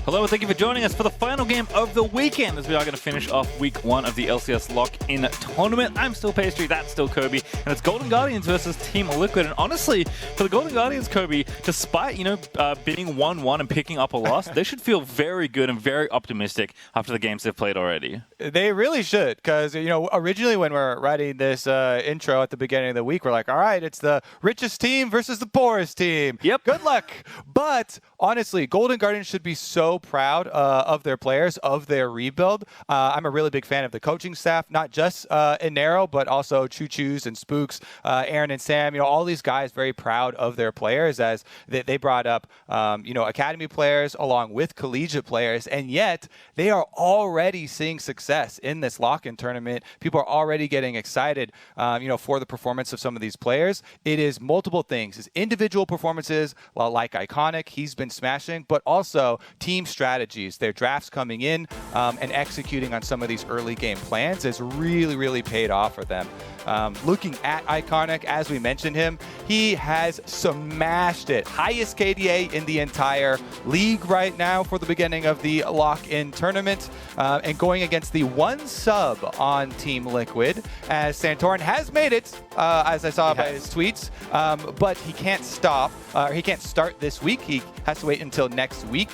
Hello, and thank you for joining us for the final game of the weekend as we are going to finish off week 1 of the LCS Lock In tournament. I'm still Pastry, that's still Kobe, and it's Golden Guardians versus Team Liquid. And honestly, for the Golden Guardians, Kobe, despite, being 1-1 and picking up a loss, they should feel very good and very optimistic after the games they've played already. They really should, because, originally when we're writing this intro at the beginning of the week, we're like, all right, it's the richest team versus the poorest team. Yep. Good luck. But honestly, Golden Guardians should be so proud of their players, of their rebuild. I'm a really big fan of the coaching staff, not just Inero, but also Choo Choos and Spooks, Aaron and Sam. All these guys very proud of their players as they brought up, academy players along with collegiate players, and yet they are already seeing success in this lock-in tournament. People are already getting excited, for the performance of some of these players. It is multiple things. It's individual performances, like Iconic, he's been smashing, but also team strategies. Their drafts coming in and executing on some of these early game plans has really, really paid off for them. Looking at Iconic, as we mentioned him, he has smashed it. Highest KDA in the entire league right now for the beginning of the lock-in tournament, and going against the one sub on Team Liquid, as Santorin has made it, as I saw by his tweets, but he can't stop, or he can't start this week. He has to wait until next week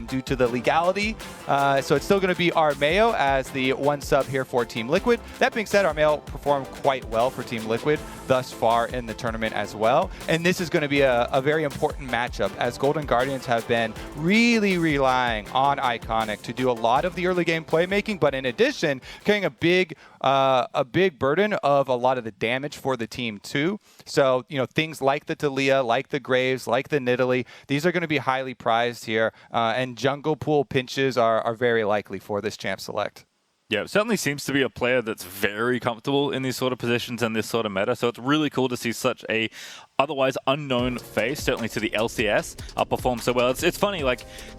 due to the legality. So it's still going to be Armeo as the one sub here for Team Liquid. That being said, Armeo performed quite well for Team Liquid thus far in the tournament as well. And this is going to be a very important matchup, as Golden Guardians have been really relying on Iconic to do a lot of the early game playmaking, but in addition, carrying a big burden of a lot of the damage for the team too. So, things like the Talia, like the Graves, like the Nidalee, these are going to be highly prized here, and jungle pool pinches are very likely for this champ select. Yeah, it certainly seems to be a player that's very comfortable in these sort of positions and this sort of meta. So it's really cool to see such a otherwise unknown face, certainly to the LCS, perform so well. It's funny,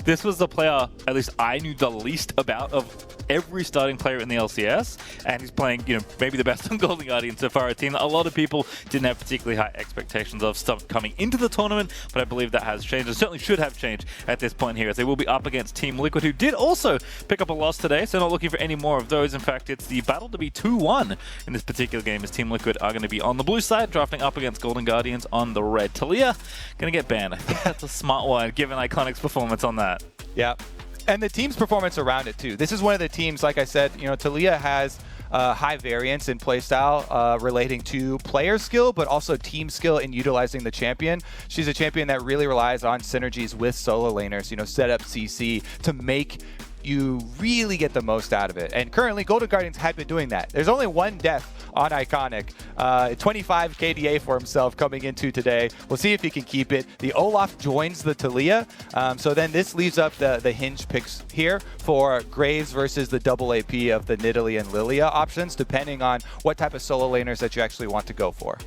this was the player at least I knew the least about of every starting player in the LCS, and he's playing, maybe the best on Golden Guardians so far, a team that a lot of people didn't have particularly high expectations of stuff coming into the tournament, but I believe that has changed. It certainly should have changed at this point here, as they will be up against Team Liquid, who did also pick up a loss today, so not looking for any more of those. In fact, it's the battle to be 2-1 in this particular game, as Team Liquid are going to be on the blue side, drafting up against Golden Guardians on the red. Talia going to get banned. I think that's a smart one, given Iconic's performance on that. Yeah. And the team's performance around it, too. This is one of the teams, like I said, Talia has high variance in playstyle relating to player skill, but also team skill in utilizing the champion. She's a champion that really relies on synergies with solo laners, set up CC to make you really get the most out of it. And currently, Golden Guardians have been doing that. There's only one death on Iconic. 25 KDA for himself coming into today. We'll see if he can keep it. The Olaf joins the Talia. So then this leaves up the hinge picks here for Graves versus the double AP of the Nidalee and Lilia options, depending on what type of solo laners that you actually want to go for.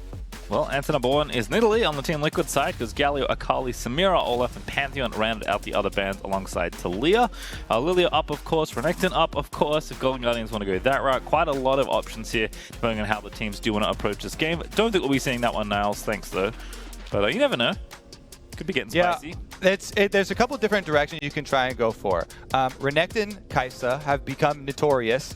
Well, answer number 1 is Nidalee on the Team Liquid side, because Galio, Akali, Samira, Olaf, and Pantheon rounded out the other bands alongside Talia. Lilia up, of course. Renekton up, of course, if Golden Guardians want to go that route. Quite a lot of options here, depending on how the teams do want to approach this game. Don't think we'll be seeing that one, Niles. Thanks, though. But you never know. Could be getting spicy. There's a couple different directions you can try and go for. Renekton, Kai'Sa have become notorious,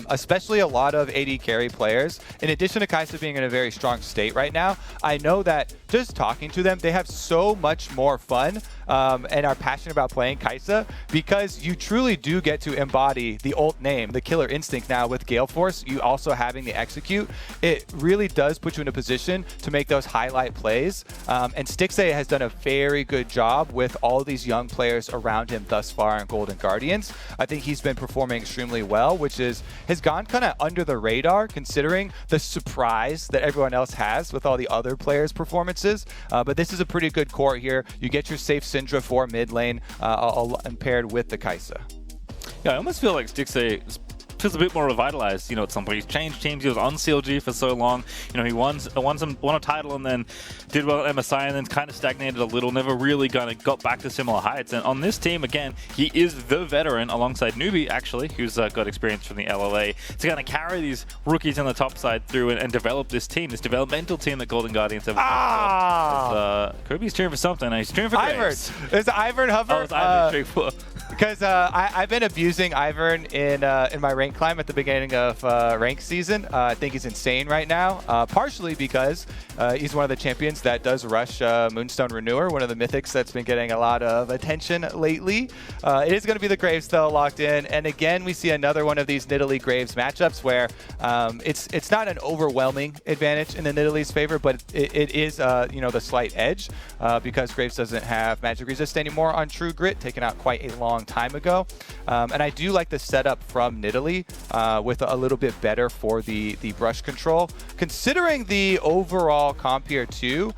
especially a lot of AD carry players. In addition to Kai'Sa being in a very strong state right now, I know that just talking to them, they have so much more fun and are passionate about playing Kai'Sa, because you truly do get to embody the ult name, the killer instinct now with Gale Force, you also having the execute. It really does put you in a position to make those highlight plays. And Stixxay has done a very good job with all these young players around him thus far in Golden Guardians. I think he's been performing extremely well, which has gone kind of under the radar considering the surprise that everyone else has with all the other players' performances. But this is a pretty good core here. You get your safe Syndra for mid lane and paired with the Kai'Sa. Yeah, I almost feel like Stixxay feels a bit more revitalized. At some point he's changed teams. He was on CLG for so long. He won a title and then did well at MSI and then kind of stagnated a little. Never really got back to similar heights. And on this team, again, he is the veteran alongside Newbie, actually, who's got experience from the LLA, to kind of carry these rookies on the top side through and develop this team, this developmental team that Golden Guardians have. Kobe's cheering for something. He's cheering for Graves. Ivern. Is it Ivern Hover? Oh, it's Ivern cheering for. Because I've been abusing Ivern in my rank climb at the beginning of rank season. I think he's insane right now, partially because he's one of the champions that does rush Moonstone Renewer, one of the mythics that's been getting a lot of attention lately. It is going to be the Graves, though, locked in. And again, we see another one of these Nidalee Graves matchups where it's not an overwhelming advantage in the Nidalee's favor, but it is the slight edge because Graves doesn't have magic resist anymore on True Grit, taken out quite a long time ago. And I do like the setup from Nidalee with a little bit better for the brush control. Considering the overall comp here too,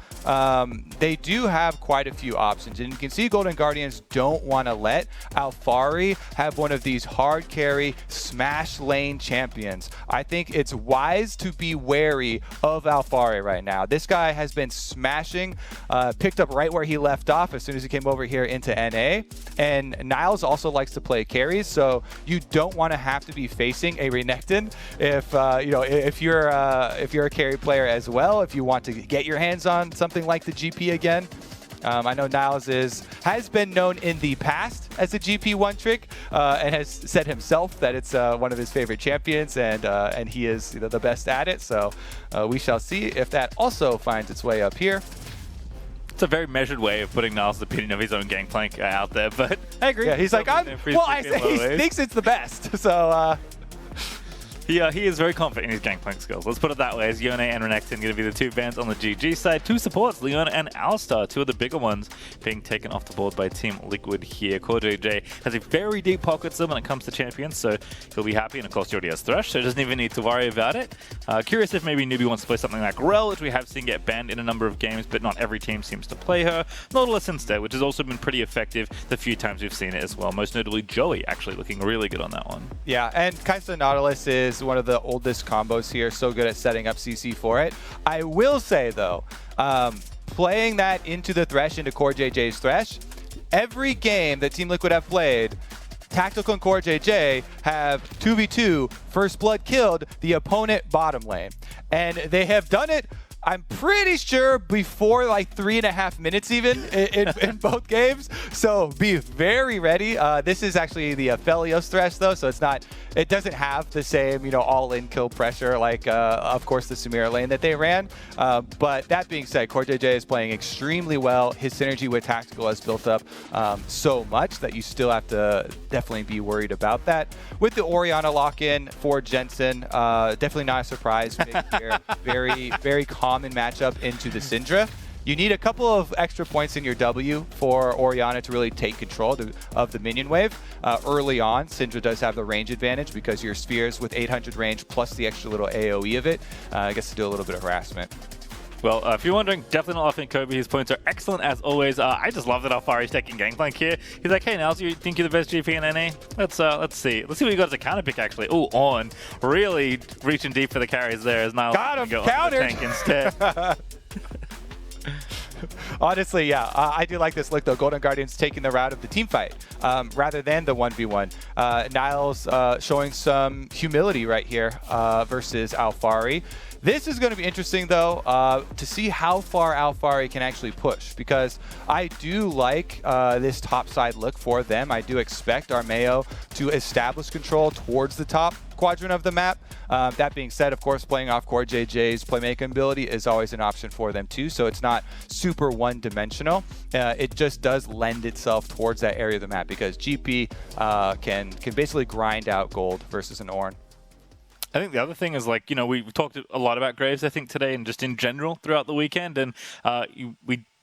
they do have quite a few options. And you can see Golden Guardians don't want to let Alphari have one of these hard carry smash lane champions. I think it's wise to be wary of Alphari right now. This guy has been smashing, picked up right where he left off as soon as he came over here into NA. And Niles also likes to play carries, so you don't want to have to be facing a Renekton if you're a carry player as well. If you want to get your hands on something like the GP again. I know Niles has been known in the past as a GP one trick and has said himself that it's one of his favorite champions and he is the best at it. So we shall see if that also finds its way up here. It's a very measured way of putting Niles' opinion of his own gangplank out there, but I agree. Yeah, he's like, he thinks it's the best. So He is very confident in his Gangplank skills. Let's put it that way, as Yone and Renekton going to be the two bans on the GG side. Two supports, Leon and Alistar, two of the bigger ones being taken off the board by Team Liquid here. CoreJJ has a very deep pocket still when it comes to champions, so he'll be happy. And of course, he already has Thresh, so he doesn't even need to worry about it. Curious if maybe Newbie wants to play something like Rel, which we have seen get banned in a number of games, but not every team seems to play her. Nautilus instead, which has also been pretty effective the few times we've seen it as well. Most notably, Joey actually looking really good on that one. Yeah, and Kaisa Nautilus is one of the oldest combos here, so good at setting up CC for it. I will say, though, playing that into the Thresh, into CoreJJ's Thresh, every game that Team Liquid have played, Tactical and CoreJJ have 2v2 first blood killed the opponent bottom lane. And they have done it, I'm pretty sure, before like 3.5 minutes even in both games. So be very ready. This is actually the Aphelios Thresh though, so it doesn't have the same, all-in kill pressure like, of course, the Samira lane that they ran. But that being said, CoreJJ is playing extremely well. His synergy with Tactical has built up so much that you still have to definitely be worried about that. With the Orianna lock-in for Jensen, definitely not a surprise here. Very, very common matchup into the Syndra. You need a couple of extra points in your W for Orianna to really take control of the minion wave. Early on, Syndra does have the range advantage because your spheres with 800 range plus the extra little AoE of it gets to do a little bit of harassment. Well, if you're wondering, definitely not laughing at Kobe. His points are excellent as always. I just love that Alphari's taking Gangplank here. He's like, hey, Niles, you think you're the best GP in NA? Let's see. Let's see what you got as a counter pick, actually. Oh, on. Really reaching deep for the carries there as Niles got him, go countered. on the tank instead. Honestly, yeah, I do like this look, though. Golden Guardians taking the route of the team fight rather than the 1v1. Niles showing some humility right here versus Alphari. This is going to be interesting, though, to see how far Alphari can actually push, because I do like this top side look for them. I do expect Armeo to establish control towards the top quadrant of the map. That being said, of course, playing off CoreJJ's playmaking ability is always an option for them too, so it's not super one-dimensional. It just does lend itself towards that area of the map because GP can basically grind out gold versus an Ornn. I think the other thing is, like, we've talked a lot about Graves, I think, today and just in general throughout the weekend, and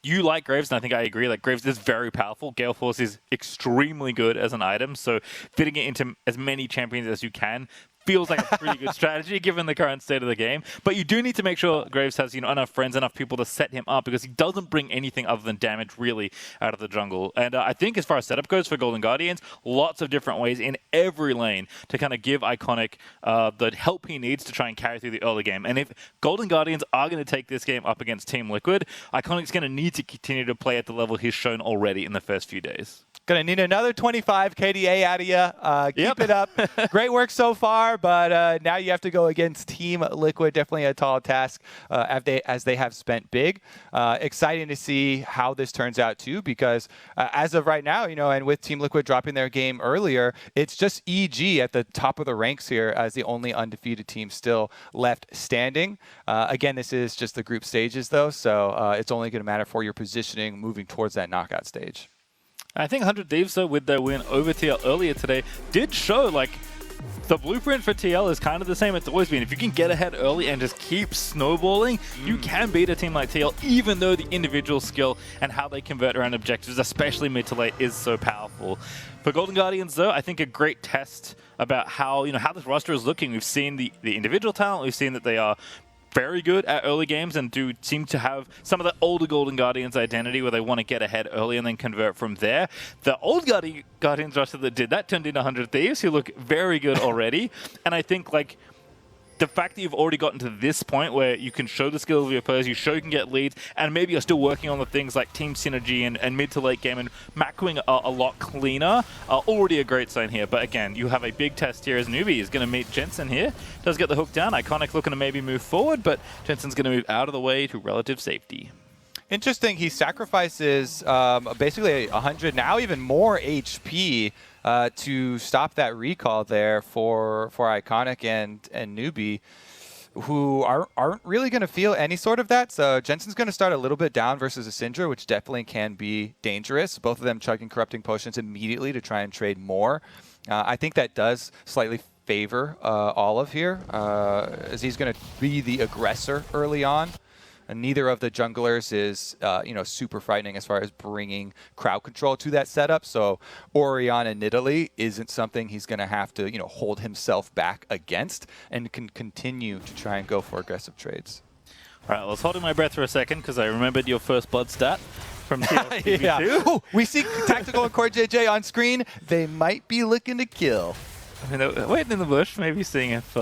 you like Graves, and I think I agree. Like, Graves is very powerful. Gale Force is extremely good as an item, so fitting it into as many champions as you can feels like a pretty good strategy given the current state of the game. But you do need to make sure Graves has enough friends, enough people to set him up, because he doesn't bring anything other than damage really out of the jungle. And I think as far as setup goes for Golden Guardians, lots of different ways in every lane to kind of give Iconic the help he needs to try and carry through the early game. And if Golden Guardians are going to take this game up against Team Liquid, Iconic's going to need to continue to play at the level he's shown already in the first few days. Going to need another 25 KDA out of you. Keep it up. Great work so far, but now you have to go against Team Liquid. Definitely a tall task as they have spent big. Exciting to see how this turns out, too, because as of right now, and with Team Liquid dropping their game earlier, it's just EG at the top of the ranks here as the only undefeated team still left standing. Again, this is just the group stages, though, so it's only going to matter for your positioning moving towards that knockout stage. I think 100 Thieves, though, with their win over TL earlier today, did show, the blueprint for TL is kind of the same it's always been. If you can get ahead early and just keep snowballing, you can beat a team like TL, even though the individual skill and how they convert around objectives, especially mid to late, is so powerful. For Golden Guardians, though, I think a great test about how, how this roster is looking. We've seen the individual talent. We've seen that they are very good at early games and do seem to have some of the older Golden Guardians identity where they want to get ahead early and then convert from there. The old Guardians roster that did that turned into 100 Thieves, who look very good already. And I think, the fact that you've already gotten to this point where you can show the skills of your players, you show you can get leads, and maybe you're still working on the things like team synergy and mid to late game and macroing a lot cleaner, already a great sign here. But again, you have a big test here as Newbie is going to meet Jensen here. Does get the hook down. Iconic looking to maybe move forward, but Jensen's going to move out of the way to relative safety. Interesting. He sacrifices basically 100, now even more HP to stop that recall there for Iconic and Newbie, who aren't really going to feel any sort of that. So Jensen's going to start a little bit down versus a Syndra, which definitely can be dangerous. Both of them chugging Corrupting Potions immediately to try and trade more. I think that does slightly favor Olive here, as he's going to be the aggressor early on. And neither of the junglers is, super frightening as far as bringing crowd control to that setup. So Orion and Nidalee isn't something he's going to have to, hold himself back against, and can continue to try and go for aggressive trades. All right, I was holding my breath for a second because I remembered your first blood stat from TLTV2. Yeah. Oh, we see Tactical and Core JJ on screen. They might be looking to kill. I mean, waiting in the bush, maybe seeing if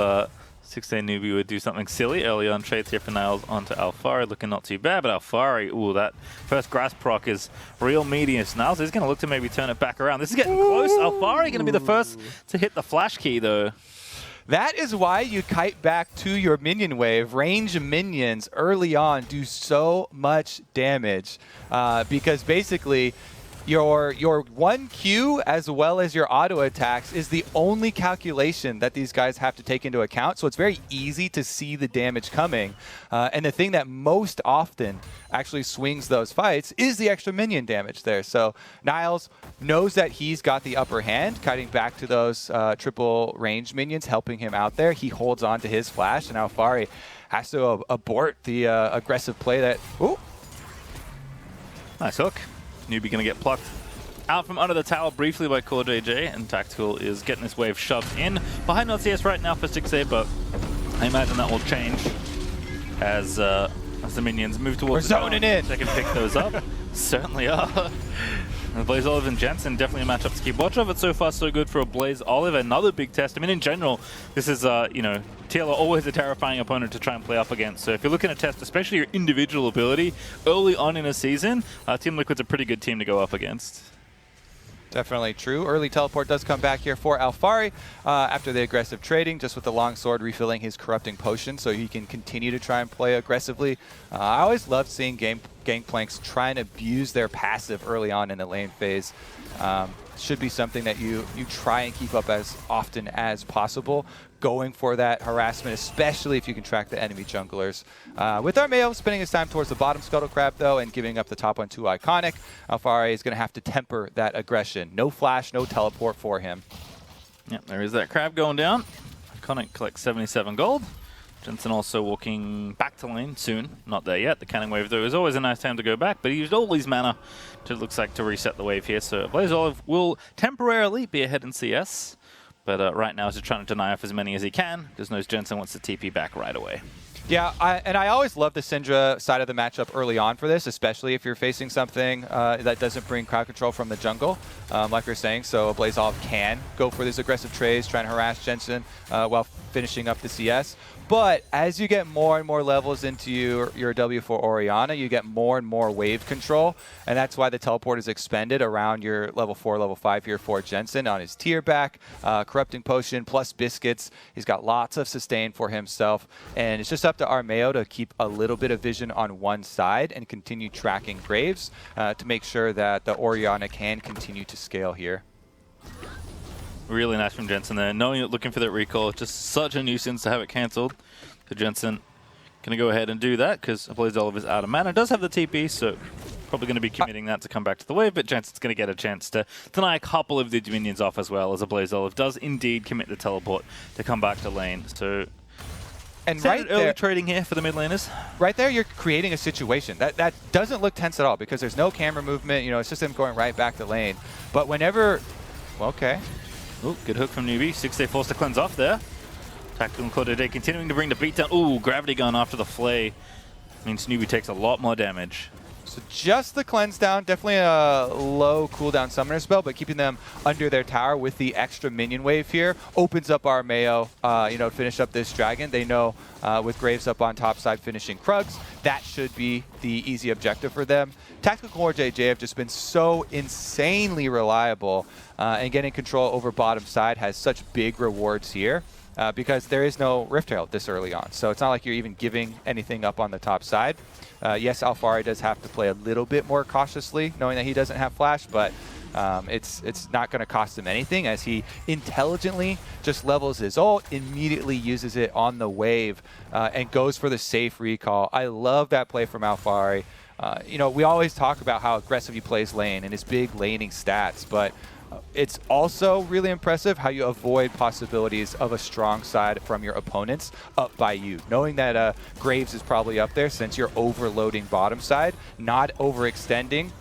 16 Newbie would do something silly early on. Trades here for Niles onto Alfari, looking not too bad, but Alfari, ooh, that first grass proc is real medius. Niles is going to look to maybe turn it back around. This is getting close. Alfari going to be the first to hit the flash key, though. That is why you kite back to your minion wave. Range minions early on do so much damage because basically your 1Q as well as your auto attacks is the only calculation that these guys have to take into account. So it's very easy to see the damage coming. And the thing that most often actually swings those fights is the extra minion damage there. So Niles knows that he's got the upper hand, kiting back to those triple range minions, helping him out there. He holds on to his flash, and Alfari has to abort the aggressive play that... Ooh. Nice hook. Newbie going to get plucked out from under the tower briefly by Core JJ, and Tactical is getting this wave shoved in behind LCS right now for 6A, but I imagine that will change as the minions move towards the zoning in. They can pick those up. Certainly are. And Blaze Olive and Jensen, definitely a matchup to keep watch of. It's so far so good for a Blaze Olive. Another big test. I mean, in general, this is, TL are always a terrifying opponent to try and play up against. So if you're looking to test, especially your individual ability, early on in a season, Team Liquid's a pretty good team to go up against. Definitely true. Early teleport does come back here for Alfari after the aggressive trading, just with the longsword refilling his corrupting potion so he can continue to try and play aggressively. I always love seeing Gangplanks try and abuse their passive early on in the lane phase. Should be something that you try and keep up as often as possible, going for that harassment, especially if you can track the enemy junglers. With Armeo spending his time towards the bottom Scuttle Crab, though, and giving up the top one to Iconic, Alfari is going to have to temper that aggression. No flash, no teleport for him. Yep, there is that crab going down. Iconic collects 77 gold. Jensen also walking back to lane soon. Not there yet. The cannon wave, though, is always a nice time to go back, but he used all his mana to, looks like, to reset the wave here. So Blaze Olive will temporarily be ahead in CS, But right now, he's just trying to deny off as many as he can, because knows Jensen wants the TP back right away. Yeah, I always love the Syndra side of the matchup early on for this, especially if you're facing something that doesn't bring crowd control from the jungle, like you're saying. So Blazov can go for these aggressive trades, try and harass Jensen while finishing up the CS. But as you get more and more levels into your W4 Orianna, you get more and more wave control, and that's why the teleport is expended around your level 4, level 5 here for Jensen on his tier back, Corrupting Potion plus Biscuits. He's got lots of sustain for himself, and it's just up to Armeo to keep a little bit of vision on one side and continue tracking Graves to make sure that the Orianna can continue to scale here. Really nice from Jensen there. Knowing it, looking for that recall, just such a nuisance to have it cancelled. So Jensen going to go ahead and do that because Blazov is out of mana. Does have the TP, so probably going to be committing that to come back to the wave, but Jensen's going to get a chance to deny a couple of the minions off as well, as a Blazov does indeed commit the teleport to come back to lane. So and right early there, trading here for the mid laners. Right there, you're creating a situation that doesn't look tense at all because there's no camera movement. You know, it's just him going right back to lane. But whenever, well, okay. Ooh, good hook from Newbie. 6-day forced to cleanse off there. Tactical and Claude continuing to bring the beat down. Ooh, gravity gun after the flay. Means Newbie takes a lot more damage. So just the cleanse down, definitely a low cooldown summoner spell, but keeping them under their tower with the extra minion wave here opens up Armeo, you know, to finish up this dragon. They know with Graves up on top side finishing Krugs, that should be the easy objective for them. Tactical Core JJ have just been so insanely reliable, and getting control over bottom side has such big rewards here. Because there is no Rift Herald this early on. So it's not like you're even giving anything up on the top side. Yes, Alphari does have to play a little bit more cautiously, knowing that he doesn't have Flash, but it's not going to cost him anything as he intelligently just levels his ult, immediately uses it on the wave, and goes for the safe recall. I love that play from Alphari. You know, we always talk about how aggressive he plays lane and his big laning stats, but it's also really impressive how you avoid possibilities of a strong side from your opponents up by you. Knowing that Graves is probably up there since you're overloading bottom side, not overextending,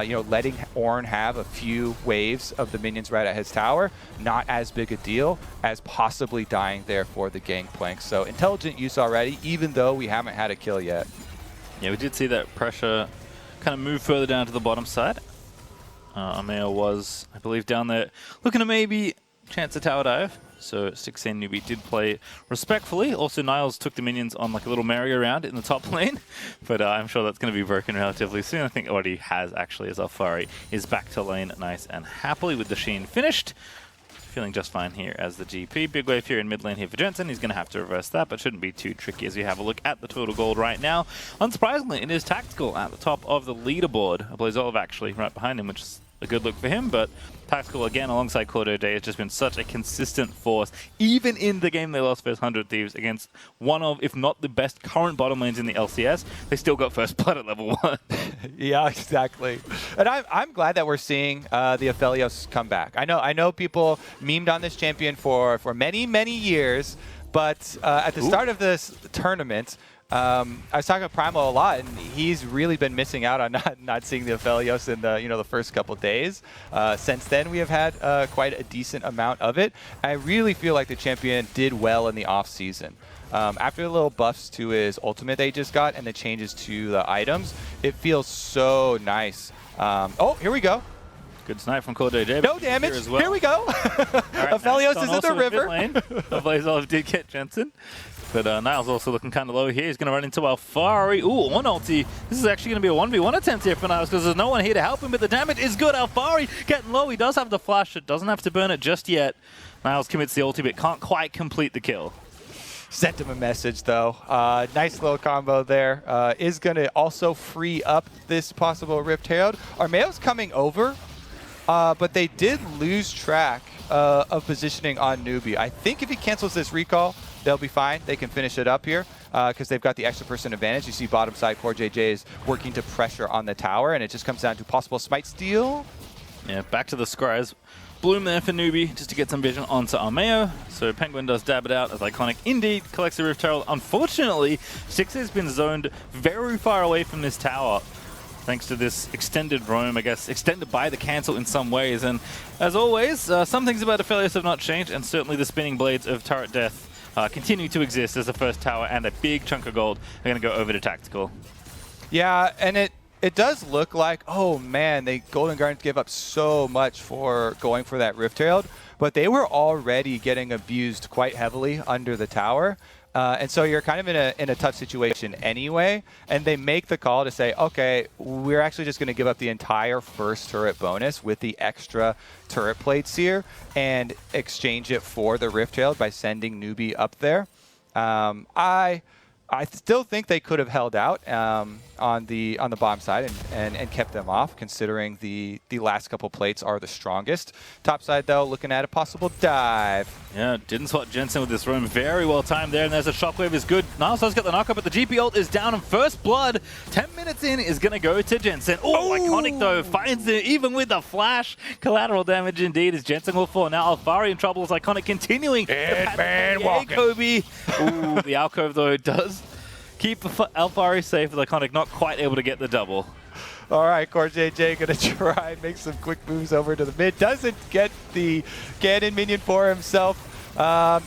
you know, letting Ornn have a few waves of the minions right at his tower, not as big a deal as possibly dying there for the gangplank. So intelligent use already, even though we haven't had a kill yet. Yeah, we did see that pressure kind of move further down to the bottom side. Armeo was, I believe, down there looking to maybe chance a tower dive. So 16 Newbie did play respectfully. Also, Niles took the minions on like a little merry-go-round in the top lane. But I'm sure that's going to be broken relatively soon. I think already has actually, as Alphari is back to lane nice and happily with the Sheen finished. Feeling just fine here as the GP. Big wave here in mid lane here for Jensen. He's going to have to reverse that, but shouldn't be too tricky as we have a look at the total gold right now. Unsurprisingly, it is Tactical at the top of the leaderboard. Blazov actually right behind him, which is a good look for him, but Tactical again alongside Claude Day has just been such a consistent force. Even in the game they lost versus 100 Thieves against one of, if not the best current bottom lanes in the LCS, they still got first blood at level 1. Yeah, exactly. And I'm glad that we're seeing the Aphelios come back. I know people memed on this champion for many, many years, but at the start of this tournament, I was talking to Primal a lot, and he's really been missing out on not seeing the Aphelios in the first couple days. Since then, we have had quite a decent amount of it. I really feel like the champion did well in the off season. After the little buffs to his ultimate they just got and the changes to the items, it feels so nice. Oh, here we go. Good snipe from Claude Day. No damage. Here, well. Here we go. Right, Aphelios is in the river. Blazov did get Jensen. But Niles also looking kind of low here. He's going to run into Alphari. Ooh, one ulti. This is actually going to be a 1v1 attempt here for Niles because there's no one here to help him, but the damage is good. Alphari getting low. He does have the flash. It doesn't have to burn it just yet. Niles commits the ulti, but can't quite complete the kill. Sent him a message, though. Nice little combo there. Is going to also free up this possible Rift Herald. Armeo's coming over, but they did lose track of positioning on Newbie. I think if he cancels this recall, they'll be fine. They can finish it up here because they've got the extra person advantage. You see bottom side Core JJ is working to pressure on the tower, and it just comes down to possible smite steal. Yeah, back to the scries. Bloom there for Newbie just to get some vision onto Armeo. So Penguin does dab it out as Iconic indeed collects the Rift Herald. Unfortunately, Six has been zoned very far away from this tower. thanks to this extended roam, I guess, extended by the cancel in some ways. And as always, some things about Aphelios have not changed, and certainly the spinning blades of Turret Death continue to exist as the first tower, and a big chunk of gold are going to go over to Tactical. Yeah, and it does look like, oh man, the Golden Guardians gave up so much for going for that Rift Herald, but they were already getting abused quite heavily under the tower. And so you're kind of in a tough situation anyway, and they make the call to say, okay, we're actually just going to give up the entire first turret bonus with the extra turret plates here and exchange it for the Rift Herald by sending Newbie up there. I still think they could have held out on the bottom side and kept them off, considering the last couple plates are the strongest. Top side, though, looking at a possible dive. Yeah, didn't spot Jensen with this roam. Very well timed there, and there's a shockwave is good. Niles does get the knockup, but the GP ult is down, and first blood, 10 minutes in, is going to go to Jensen. Oh, Iconic, though, finds it, even with the flash. Collateral damage indeed as Jensen will fall. Now Alfari in trouble as Iconic continuing. Man walking. Kobe. Ooh, the alcove, though, does keep Alfari safe with Iconic not quite able to get the double. All right, CoreJJ going to try and make some quick moves over to the mid. Doesn't get the Ganon minion for himself.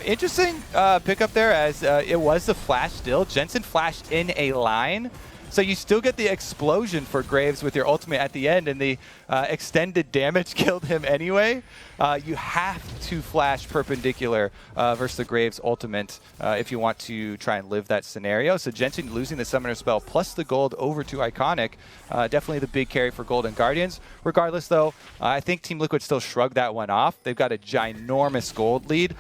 Interesting pickup there, as it was the flash still. Jensen flashed in a line. So you still get the explosion for Graves with your ultimate at the end, and the extended damage killed him anyway. You have to flash perpendicular versus the Graves ultimate if you want to try and live that scenario. So Jensen losing the summoner spell plus the gold over to Iconic, definitely the big carry for Golden Guardians. Regardless, though, I think Team Liquid still shrugged that one off. They've got a ginormous gold lead,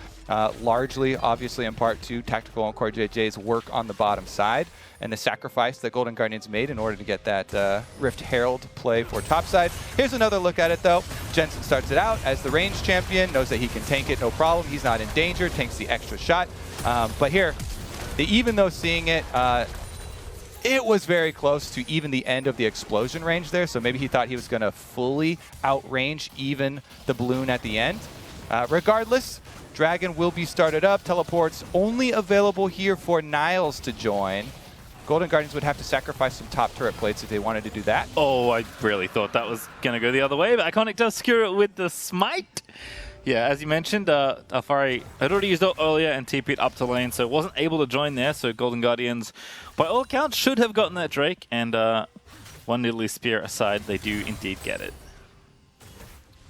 largely, obviously, in part to Tactical and CoreJJ's work on the bottom side and the sacrifice that Golden Guardians made in order to get that Rift Herald play for topside. Here's another look at it, though. Jensen starts it out as the range champion, knows that he can tank it, no problem. He's not in danger, tanks the extra shot. But here, even though seeing it, it was very close to even the end of the explosion range there, so maybe he thought he was going to fully outrange even the balloon at the end. Regardless, Dragon will be started up. Teleports only available here for Niles to join. Golden Guardians would have to sacrifice some top turret plates if they wanted to do that. Oh, I really thought that was going to go the other way, but Iconic does secure it with the smite. Yeah, as you mentioned, Alfari had already used it earlier and TP'd up to lane, so wasn't able to join there, so Golden Guardians, by all accounts, should have gotten that Drake, and one Nidalee Spear aside, they do indeed get it.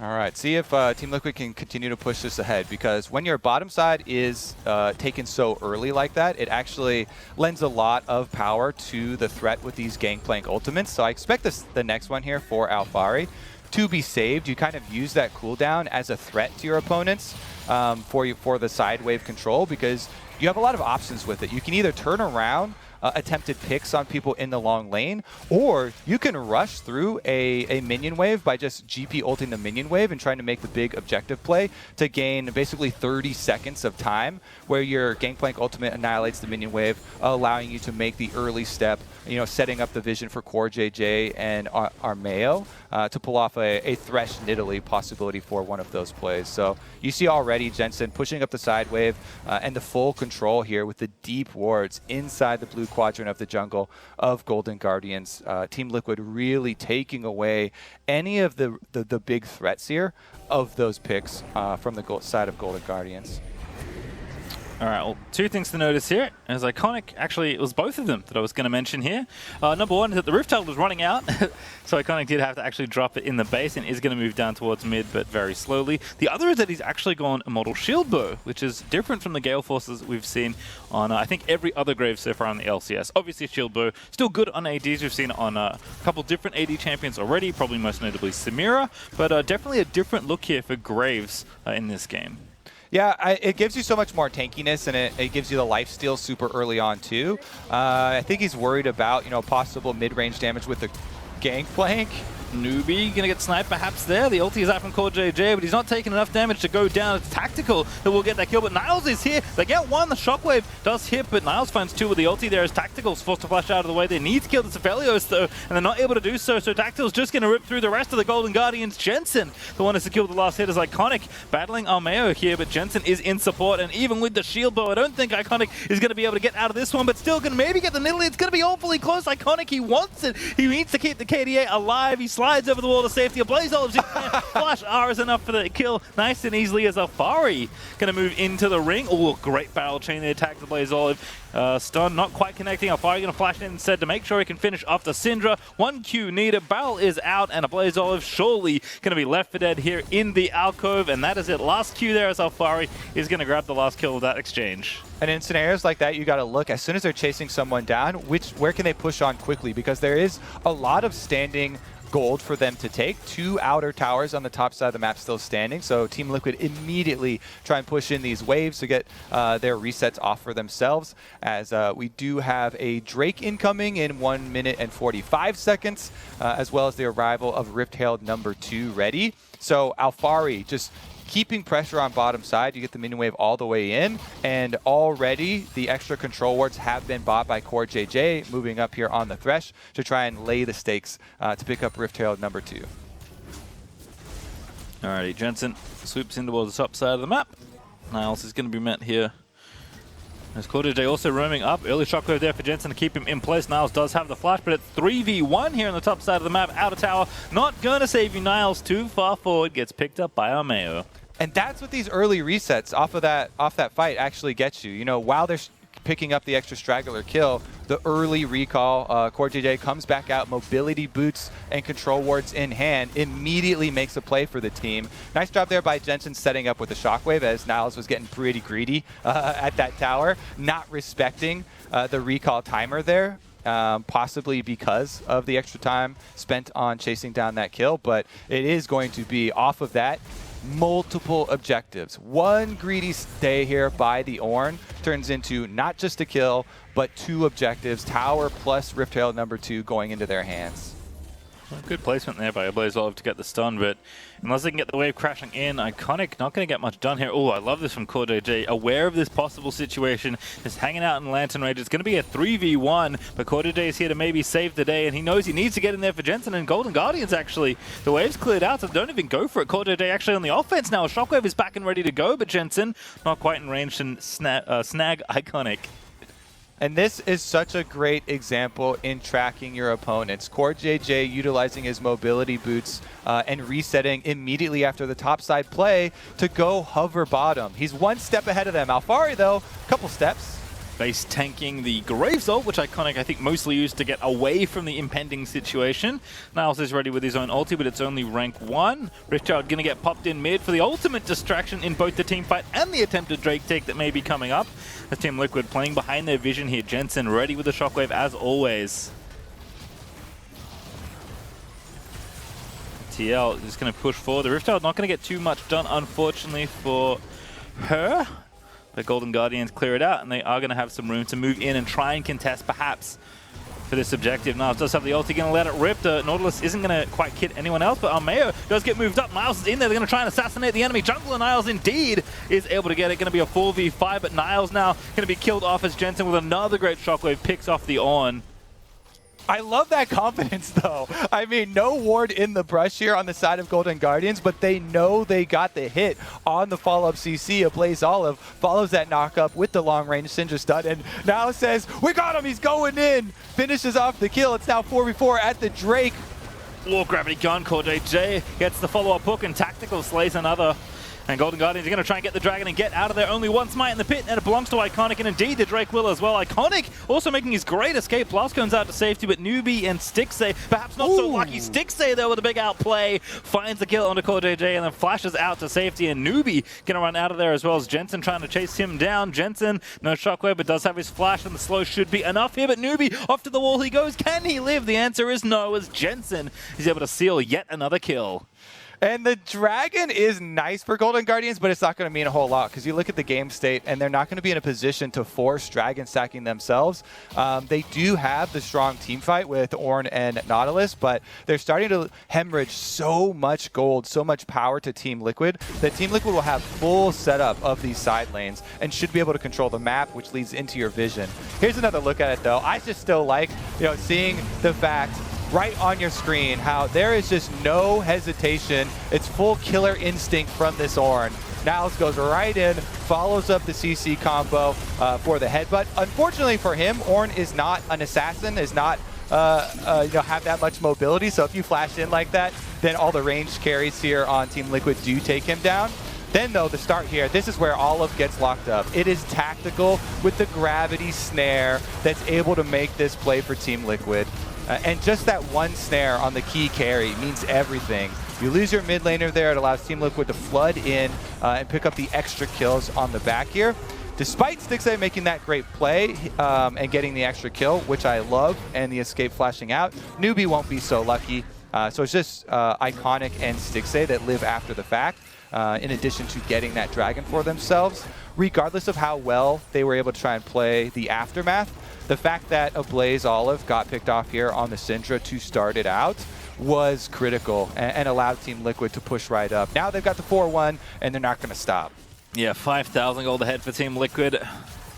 All right, see if Team Liquid can continue to push this ahead, because when your bottom side is taken so early like that, it actually lends a lot of power to the threat with these Gangplank ultimates. So I expect the next one here for Alfari to be saved. You kind of use that cooldown as a threat to your opponents for the side wave control, because you have a lot of options with it. You can either turn around attempted picks on people in the long lane, or you can rush through a minion wave by just GP ulting the minion wave and trying to make the big objective play to gain basically 30 seconds of time where your Gangplank ultimate annihilates the minion wave, allowing you to make the early step, you know, setting up the vision for CoreJJ and Armeo to pull off a Thresh Nidalee possibility for one of those plays. So you see already Jensen pushing up the side wave and the full control here with the deep wards inside the blue quadrant of the jungle of Golden Guardians. Team Liquid really taking away any of the big threats here of those picks from the side of Golden Guardians. All right, well, two things to notice here. As Iconic, actually, it was both of them that I was going to mention here. Number one is that the Rift Herald was running out, so Iconic did have to actually drop it in the base and is going to move down towards mid, but very slowly. The other is that he's actually gone Immortal Shield Bow, which is different from the Gale Forces we've seen on, I think, every other Grave so far on the LCS. Obviously, Shield Bow, still good on ADs. We've seen on a couple different AD champions already, probably most notably Samira, but definitely a different look here for Graves in this game. Yeah, it gives you so much more tankiness, and it gives you the lifesteal super early on too. I think he's worried about, you know, possible mid-range damage with the Gangplank. Newbie gonna get sniped perhaps there. The ulti is out from CoreJJ, but he's not taking enough damage to go down. It's Tactical that will get that kill, but Niles is here. They get one. The Shockwave does hit, but Niles finds two with the ulti there as Tactical's forced to flash out of the way. They need to kill the Sephelios though, and they're not able to do so. So Tactical's just gonna rip through the rest of the Golden Guardians. Jensen, the one to secure the last hit, is Iconic battling Armeo here, but Jensen is in support, and even with the shield bow, I don't think Iconic is gonna be able to get out of this one, but still gonna maybe get the middle. It's gonna be awfully close. Iconic, he wants it. He needs to keep the KDA alive. He slides over the wall to safety. A Blaze Olive's in there. Flash R is enough for the kill. Nice and easily as Alfari going to move into the ring. Oh, great barrel chain there. Attack the Blaze Olive. Stun not quite connecting. Alfari going to flash in instead to make sure he can finish off the Syndra. 1Q needed. Barrel is out, and a Blaze Olive surely going to be left for dead here in the alcove, and that is it. Last Q there as Alfari is going to grab the last kill of that exchange. And in scenarios like that, you got to look, as soon as they're chasing someone down, where can they push on quickly? Because there is a lot of standing gold for them to take. 2 outer towers on the top side of the map still standing, so Team Liquid immediately try and push in these waves to get their resets off for themselves, as we do have a Drake incoming in 1 minute and 45 seconds, as well as the arrival of Rift-Hailed number 2 ready. So Alfari just keeping pressure on bottom side. You get the minion wave all the way in, and already the extra control wards have been bought by CoreJJ, moving up here on the Thresh to try and lay the stakes to pick up Rift-Hailed number 2. Alrighty, Jensen swoops in towards the top side of the map. Niles is going to be met here. As CoreJJ also roaming up. Early shockwave there for Jensen to keep him in place. Niles does have the flash, but it's 3v1 here on the top side of the map. Outer tower, not going to save you. Niles too far forward, gets picked up by Armeo. And that's what these early resets off that fight actually gets you. You know, while they're picking up the extra straggler kill, the early recall, CoreJJ comes back out, mobility boots and control wards in hand, immediately makes a play for the team. Nice job there by Jensen setting up with the shockwave, as Niles was getting pretty greedy at that tower, not respecting the recall timer there. Possibly because of the extra time spent on chasing down that kill, but it is going to be off of that. Multiple objectives. One greedy stay here by the Ornn turns into not just a kill, but 2 objectives. Tower plus Rift-Hailed number 2 going into their hands. Well, good placement there by a Blaze Olive to get the stun, but unless they can get the wave crashing in, Iconic not going to get much done here. Oh, I love this from CoreJJ. Aware of this possible situation, just hanging out in Lantern Rage. It's going to be a 3v1, but CoreJJ is here to maybe save the day, and he knows he needs to get in there for Jensen and Golden Guardians, actually. The wave's cleared out, so don't even go for it. CoreJJ actually on the offense now. Shockwave is back and ready to go, but Jensen not quite in range to snag Iconic. And this is such a great example in tracking your opponents. CoreJJ utilizing his mobility boots and resetting immediately after the topside play to go hover bottom. He's 1 step ahead of them. Alfari, though, a couple steps. Base tanking the Graves ult, which Iconic I think mostly used to get away from the impending situation. Niles is ready with his own ulti, but it's only rank 1. Rift-Hailed going to get popped in mid for the ultimate distraction in both the team fight and the attempted Drake take that may be coming up. As Team Liquid playing behind their vision here. Jensen ready with the shockwave as always. TL is going to push forward. The Rift-Hailed not going to get too much done, unfortunately, for her. The Golden Guardians clear it out, and they are going to have some room to move in and try and contest, perhaps, for this objective. Niles does have the ulti, going to let it rip. The Nautilus isn't going to quite kit anyone else, but Armeo does get moved up. Niles is in there. They're going to try and assassinate the enemy. Jungler Niles, indeed, is able to get it. Going to be a 4v5, but Niles now going to be killed off as Jensen with another great shockwave picks off the Ornn. I love that confidence, though. I mean, no ward in the brush here on the side of Golden Guardians, but they know they got the hit on the follow-up CC. A Blaze Olive follows that knock-up with the long-range Syndra stun, and now says, we got him, he's going in. Finishes off the kill. It's now 4v4 at the Drake. Low gravity gun, CoreJJ gets the follow-up hook, and Tactical slays another. And Golden Guardians are going to try and get the dragon and get out of there. Only 1 smite in the pit, and it belongs to Iconic, and indeed the Drake will as well. Iconic also making his great escape. Blast comes out to safety, but Newbie and Stixay, perhaps not so lucky. Stixay, though, with a big outplay, finds the kill onto CoreJJ and then flashes out to safety, and Newbie going to run out of there as well as Jensen trying to chase him down. Jensen, no shockwave, but does have his flash, and the slow should be enough here, but Newbie, off to the wall he goes. Can he live? The answer is no, as Jensen is able to seal yet another kill. And the Dragon is nice for Golden Guardians, but it's not going to mean a whole lot because you look at the game state and they're not going to be in a position to force Dragon stacking themselves. They do have the strong team fight with Ornn and Nautilus, but they're starting to hemorrhage so much gold, so much power to Team Liquid that Team Liquid will have full setup of these side lanes and should be able to control the map, which leads into your vision. Here's another look at it though. I just still like, seeing the fact right on your screen how there is just no hesitation. It's full killer instinct from this Ornn. Niles goes right in, follows up the CC combo for the headbutt. Unfortunately for him, Ornn is not an assassin, is not have that much mobility. So if you flash in like that, then all the ranged carries here on Team Liquid do take him down. Then though, the start here, this is where Olive gets locked up. It is tactical with the gravity snare that's able to make this play for Team Liquid. And just that one snare on the key carry means everything. You lose your mid laner there, it allows Team Liquid to flood in and pick up the extra kills on the back here. Despite Stixxay making that great play and getting the extra kill, which I love, and the escape flashing out, Newbie won't be so lucky. So it's just Iconic and Stixxay that live after the fact, in addition to getting that dragon for themselves. Regardless of how well they were able to try and play the aftermath, the fact that a Blaze Olive got picked off here on the Syndra to start it out was critical and allowed Team Liquid to push right up. Now they've got the 4-1 and they're not going to stop. Yeah, 5,000 gold ahead for Team Liquid.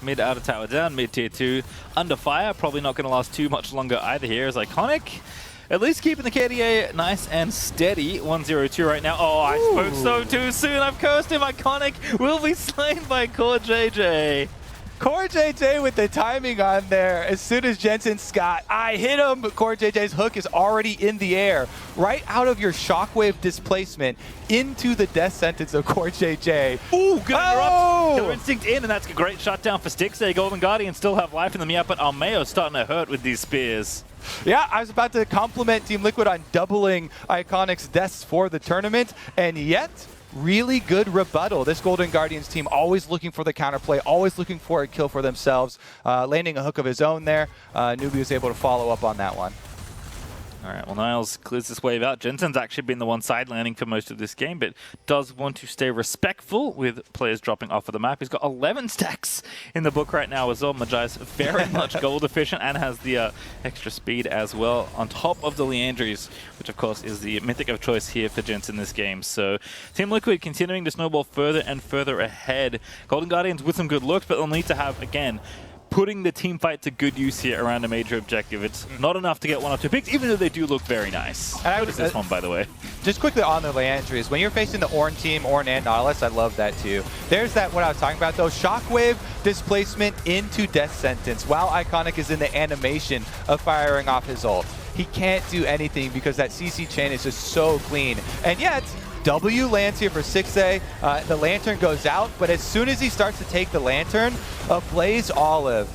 Mid outer tower down, mid tier 2 under fire. Probably not going to last too much longer either here as Iconic. At least keeping the KDA nice and steady. 1-0-2 right now. Oh, I spoke so too soon. I've cursed him. Iconic will be slain by Core JJ. Core JJ with the timing on there. As soon as Jensen Scott, I hit him. Core JJ's hook is already in the air. Right out of your shockwave displacement into the death sentence of Core JJ. Ooh, good interrupt. Killer Instinct in, and that's a great shutdown for Stixxay. Golden Guardians still have life in them yet, but Armeo's starting to hurt with these spears. Yeah, I was about to compliment Team Liquid on doubling Iconic's deaths for the tournament, and yet really good rebuttal. This Golden Guardians team always looking for the counterplay, always looking for a kill for themselves, landing a hook of his own there. Newbie was able to follow up on that one. All right, well, Niles clears this wave out. Jensen's actually been the one side landing for most of this game, but does want to stay respectful with players dropping off of the map. He's got 11 stacks in the book right now as well. Magi very much gold efficient and has the extra speed as well, on top of the Leandries, which of course is the mythic of choice here for Jensen this game. So Team Liquid continuing to snowball further and further ahead. Golden Guardians with some good looks, but they'll need to have, again, putting the team fight to good use here around a major objective. It's not enough to get 1 or 2 picks, even though they do look very nice. And I was this one, by the way. Just quickly on the Leandries, when you're facing the Ornn team, Ornn and Nautilus, I love that too. There's that, what I was talking about though, shockwave displacement into death sentence while Iconic is in the animation of firing off his ult. He can't do anything because that CC chain is just so clean. And yet, W lands here for Stixxay. The Lantern goes out, but as soon as he starts to take the Lantern, a Blaze Olive,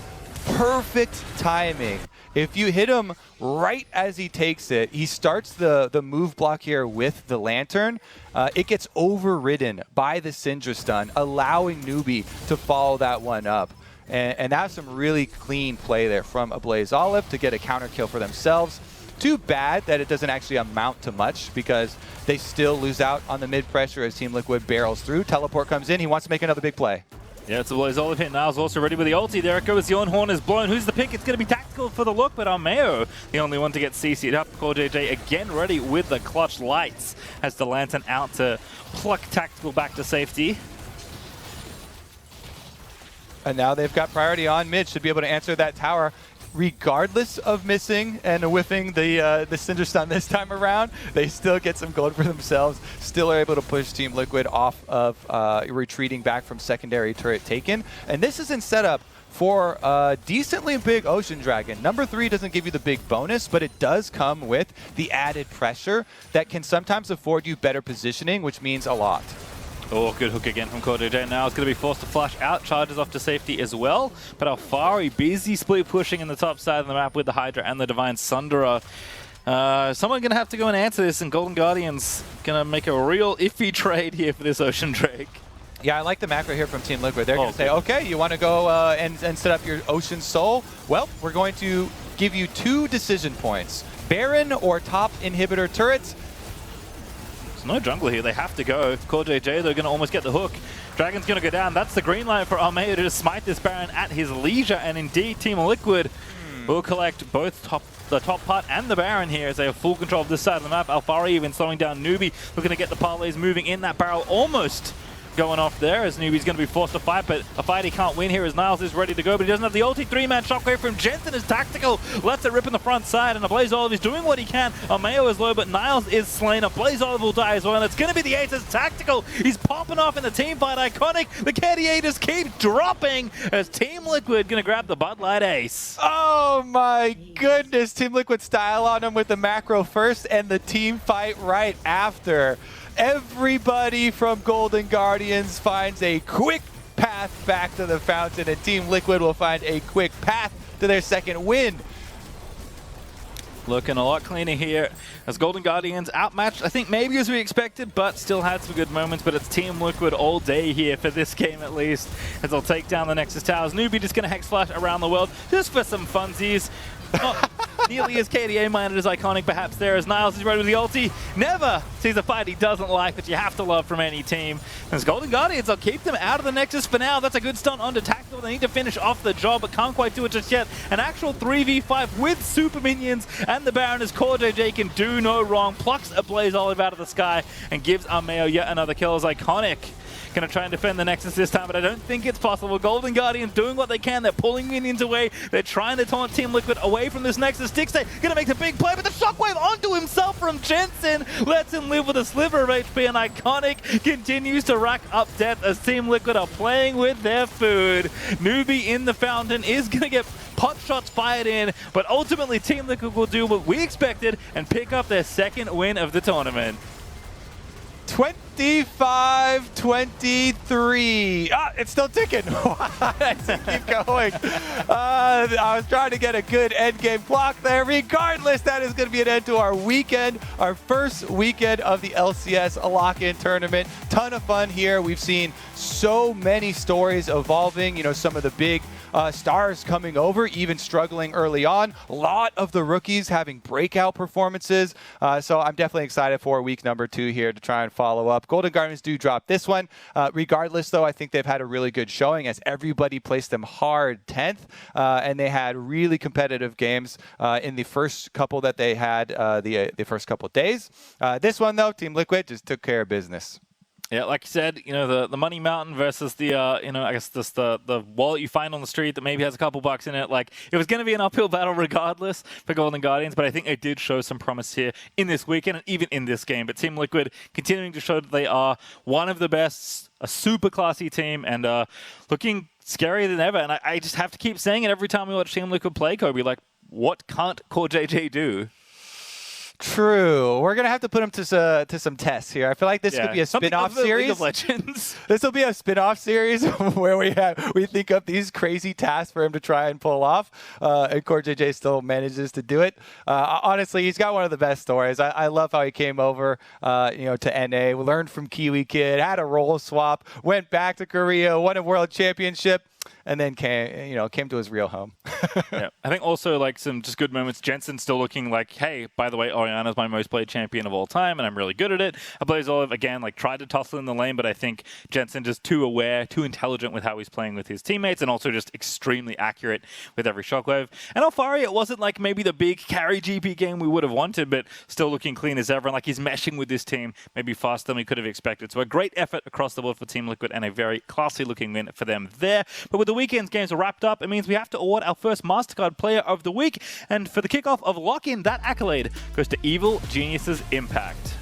perfect timing. If you hit him right as he takes it, he starts the move block here with the Lantern. It gets overridden by the Syndra stun, allowing Newbie to follow that one up. And that's some really clean play there from a Blaze Olive to get a counter kill for themselves. Too bad that it doesn't actually amount to much because they still lose out on the mid pressure as Team Liquid barrels through. Teleport comes in. He wants to make another big play. Yeah, it's a Blaze Olive hit. Niles also ready with the ulti. There it goes. The on-horn is blown. Who's the pick? It's going to be tactical for the look, but Armeo, the only one to get CC'd up. Core JJ again ready with the clutch lights. Has the Lantern out to pluck tactical back to safety. And now they've got priority on mid. Should be able to answer that tower. Regardless of missing and whiffing the Syndra stun this time around, they still get some gold for themselves, still are able to push Team Liquid off of retreating back from secondary turret taken. And this is in setup for a decently big Ocean Dragon. Number 3 doesn't give you the big bonus, but it does come with the added pressure that can sometimes afford you better positioning, which means a lot. Oh, good hook again from Core JJ. Now it's going to be forced to flash out. Charges off to safety as well. But Alfari busy split pushing in the top side of the map with the Hydra and the Divine Sundera. Someone going to have to go and answer this, and Golden Guardians going to make a real iffy trade here for this Ocean Drake. Yeah, I like the macro here from Team Liquid. They're going to say, okay, you want to go and set up your Ocean Soul? Well, we're going to give you 2 decision points. Baron or top inhibitor turrets. There's no jungle here. They have to go. CoreJJ, they're going to almost get the hook. Dragon's going to go down. That's the green light for Armeo to just smite this Baron at his leisure. And indeed, Team Liquid will collect both the top part and the Baron here as they have full control of this side of the map. Alfari even slowing down Newbie, looking to get the parlays moving in. That barrel almost going off there as Newbie's going to be forced to fight, but a fight he can't win here as Niles is ready to go, but he doesn't have the ulti. 3-man shockwave from Jensen is tactical, lets it rip in the front side, and Blaze Olive is doing what he can. Armeo is low, but Niles is slain. Blaze Olive will die as well, and it's going to be the ace as tactical. He's popping off in the team fight. Iconic, the KDA just keeps dropping as Team Liquid going to grab the Bud Light ace. Oh my goodness, Team Liquid style on him with the macro first and the team fight right after. Everybody from Golden Guardians finds a quick path back to the fountain, and Team Liquid will find a quick path to their second win. Looking a lot cleaner here as Golden Guardians outmatched, I think maybe as we expected, but still had some good moments. But it's Team Liquid all day here for this game at least, as they'll take down the Nexus Towers. Newbie just going to Hex Flash around the world just for some funsies. Not nearly as KDA-minded as Iconic perhaps there, as Niles is ready with the ulti. Never sees a fight he doesn't like, but you have to love from any team. As Golden Guardians, they'll keep them out of the Nexus for now. That's a good stunt onto Tactical. They need to finish off the job, but can't quite do it just yet. An actual 3v5 with super minions, and the Baron as CoreJJ can do no wrong. Plucks a Blaze Olive out of the sky and gives Armeo yet another kill as Iconic going to try and defend the Nexus this time, but I don't think it's possible. Golden Guardians doing what they can. They're pulling minions away. They're trying to taunt Team Liquid away from this Nexus. Dixie going to make a big play, but the shockwave onto himself from Jensen lets him live with a sliver of HP, and Iconic continues to rack up death as Team Liquid are playing with their food. Newbie in the fountain is going to get pot shots fired in, but ultimately Team Liquid will do what we expected and pick up their second win of the tournament. 25-23. It's still ticking. Keep going. I was trying to get a good end game clock there. Regardless, that is going to be an end to our weekend, our first weekend of the LCS Lock In tournament. Ton of fun here. We've seen so many stories evolving. You know, some of the big stars coming over, even struggling early on. A lot of the rookies having breakout performances. So I'm definitely excited for week number 2 here to try and follow up. Golden Guardians do drop this one. Regardless, though, I think they've had a really good showing as everybody placed them hard 10th. And they had really competitive games in the first couple that they had the first couple of days. This one, though, Team Liquid just took care of business. Yeah, like you said, you know, the money mountain versus the, you know, I guess just the wallet you find on the street that maybe has a couple bucks in it. Like, it was going to be an uphill battle regardless for Golden Guardians, but I think they did show some promise here in this weekend and even in this game. But Team Liquid continuing to show that they are one of the best, a super classy team, and looking scarier than ever. And I just have to keep saying it every time we watch Team Liquid play, Kobe. Like, what can't CoreJJ do? True. We're going to have to put him to some tests here. I feel like this could be a spin-off series. League of Legends. This will be a spin-off series where we think up these crazy tasks for him to try and pull off. And CoreJJ still manages to do it. Honestly, he's got one of the best stories. I love how he came over to NA, learned from Kiwi Kid, had a role swap, went back to Korea, won a world championship, and then came to his real home. Yeah, I think also like some just good moments. Jensen still looking like, hey, by the way, Orianna's my most played champion of all time, and I'm really good at it. Blaze Olive again, like tried to tussle in the lane, but I think Jensen just too aware, too intelligent with how he's playing with his teammates, and also just extremely accurate with every shockwave. And Alfari, it wasn't like maybe the big carry GP game we would have wanted, but still looking clean as ever, and like he's meshing with this team maybe faster than we could have expected. So a great effort across the board for Team Liquid, and a very classy looking win for them there. But with the weekend's games wrapped up, it means we have to award our first MasterCard Player of the Week. And for the kickoff of Lock In, that accolade goes to Evil Genius's Impact.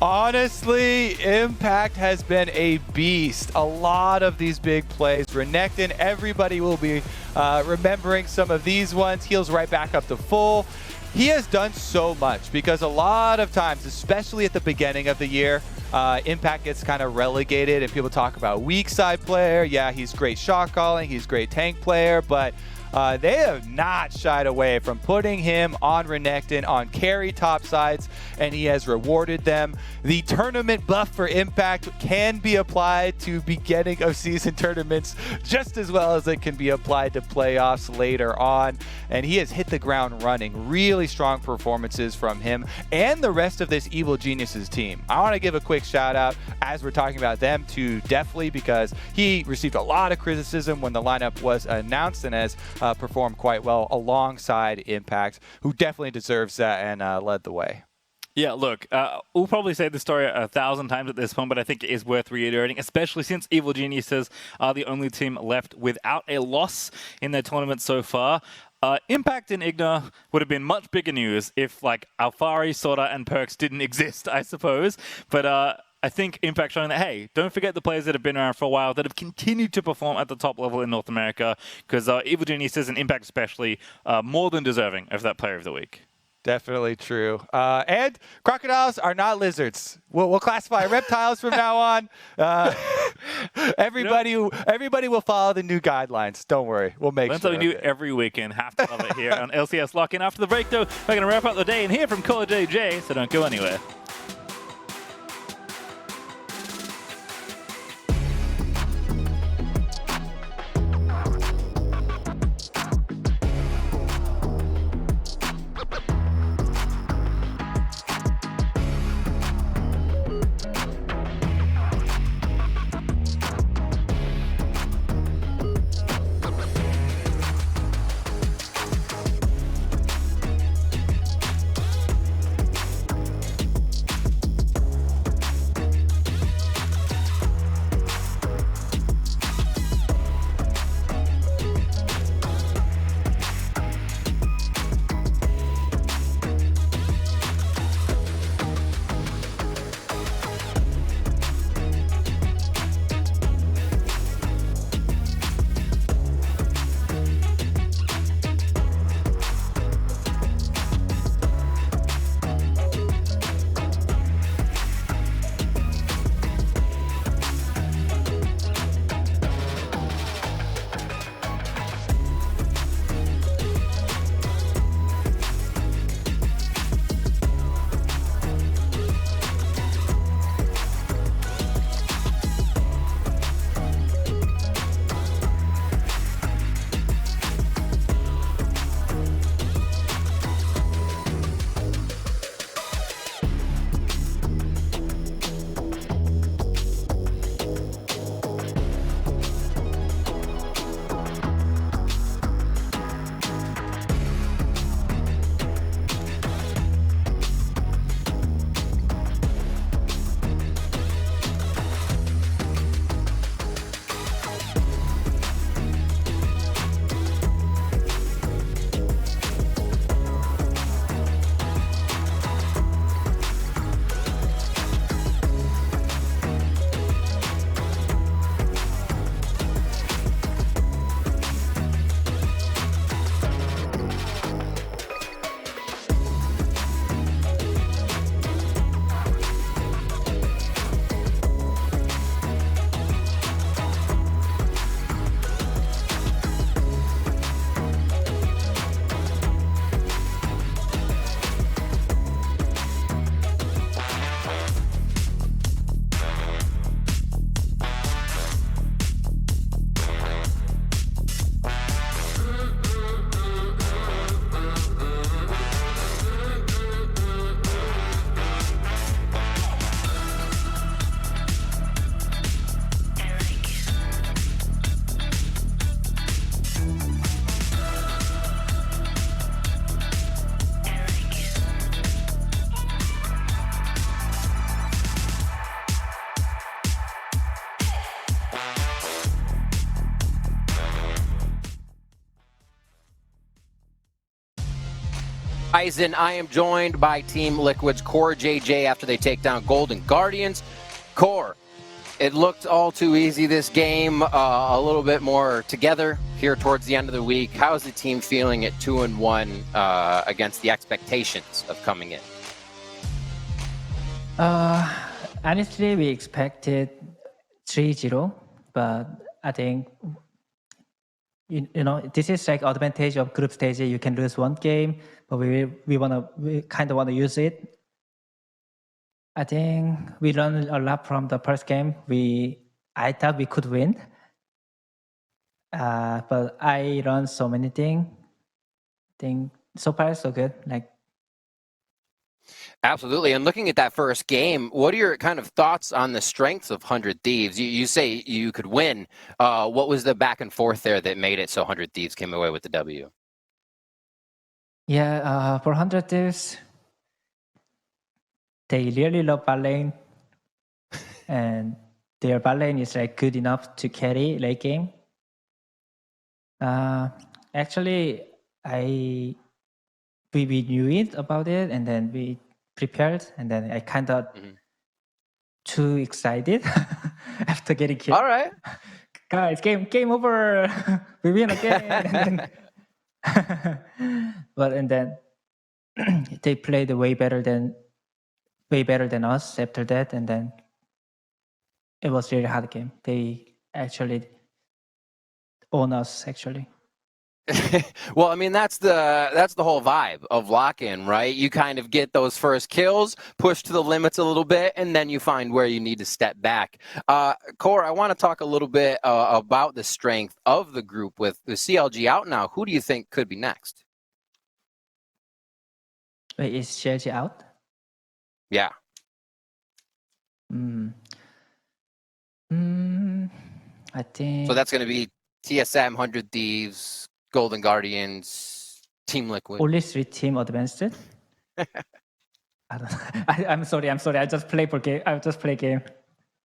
Honestly, Impact has been a beast. A lot of these big plays. Renekton, everybody will be remembering some of these ones. Heals right back up to full. He has done so much because a lot of times, especially at the beginning of the year, Impact gets kind of relegated and people talk about weak side player. Yeah, he's great shot calling, he's great tank player, but they have not shied away from putting him on Renekton, on carry top sides, and he has rewarded them. The tournament buff for Impact can be applied to beginning of season tournaments just as well as it can be applied to playoffs later on, and he has hit the ground running. Really strong performances from him and the rest of this Evil Geniuses team. I want to give a quick shout out as we're talking about them to Deftly, because he received a lot of criticism when the lineup was announced and has performed quite well alongside Impact, who definitely deserves that and led the way. Yeah, look, we'll probably say this story 1,000 times at this point, but I think it is worth reiterating, especially since Evil Geniuses are the only team left without a loss in their tournament so far. Impact and Igna would have been much bigger news if, like, Alfari, Soda, and Perks didn't exist, I suppose. But I think Impact showing that, hey, don't forget the players that have been around for a while that have continued to perform at the top level in North America, because Evil Geniuses and Impact especially more than deserving of that Player of the Week. Definitely true. And crocodiles are not lizards. We'll classify reptiles from now on. Everybody will follow the new guidelines. Don't worry. We'll make That's sure. something new every weekend. Have to love it here on LCS Lock In. After the break, though, we're going to wrap up the day and hear from Caller JJ, so don't go anywhere. Eisen, I am joined by Team Liquid's Core JJ after they take down Golden Guardians. Core, it looked all too easy this game, a little bit more together here towards the end of the week. How is the team feeling at 2-1 against the expectations of coming in? Honestly, we expected 3-0, but I think you know, this is like advantage of group stage. You can lose one game, but we kind of want to use it. I think we learned a lot from the first game. I thought we could win, but I learned so many things. Think so far so good. Like, Absolutely. And looking at that first game, what are your kind of thoughts on the strengths of 100 Thieves? You say you could win. What was the back and forth there that made it so 100 Thieves came away with the W? yeah, for 100 Thieves, they really love bot lane, and their bot lane is like good enough to carry late game. Actually, we knew it about it, and then we prepared, and then I kind of too excited after getting killed. All right. Guys, game over. We win again. And then they played way better than us after that, and then it was really hard game. They actually own us actually. Well, I mean, that's the whole vibe of Lock In, right? You kind of get those first kills, push to the limits a little bit, and then you find where you need to step back. Core, I want to talk a little bit about the strength of the group with the CLG out now. Who do you think could be next? Wait, is CLG out? Yeah. I think So that's going to be TSM, 100 Thieves, Golden Guardians, Team Liquid. only 3 team advanced. I don't, I'm sorry. I just play game. I just play game.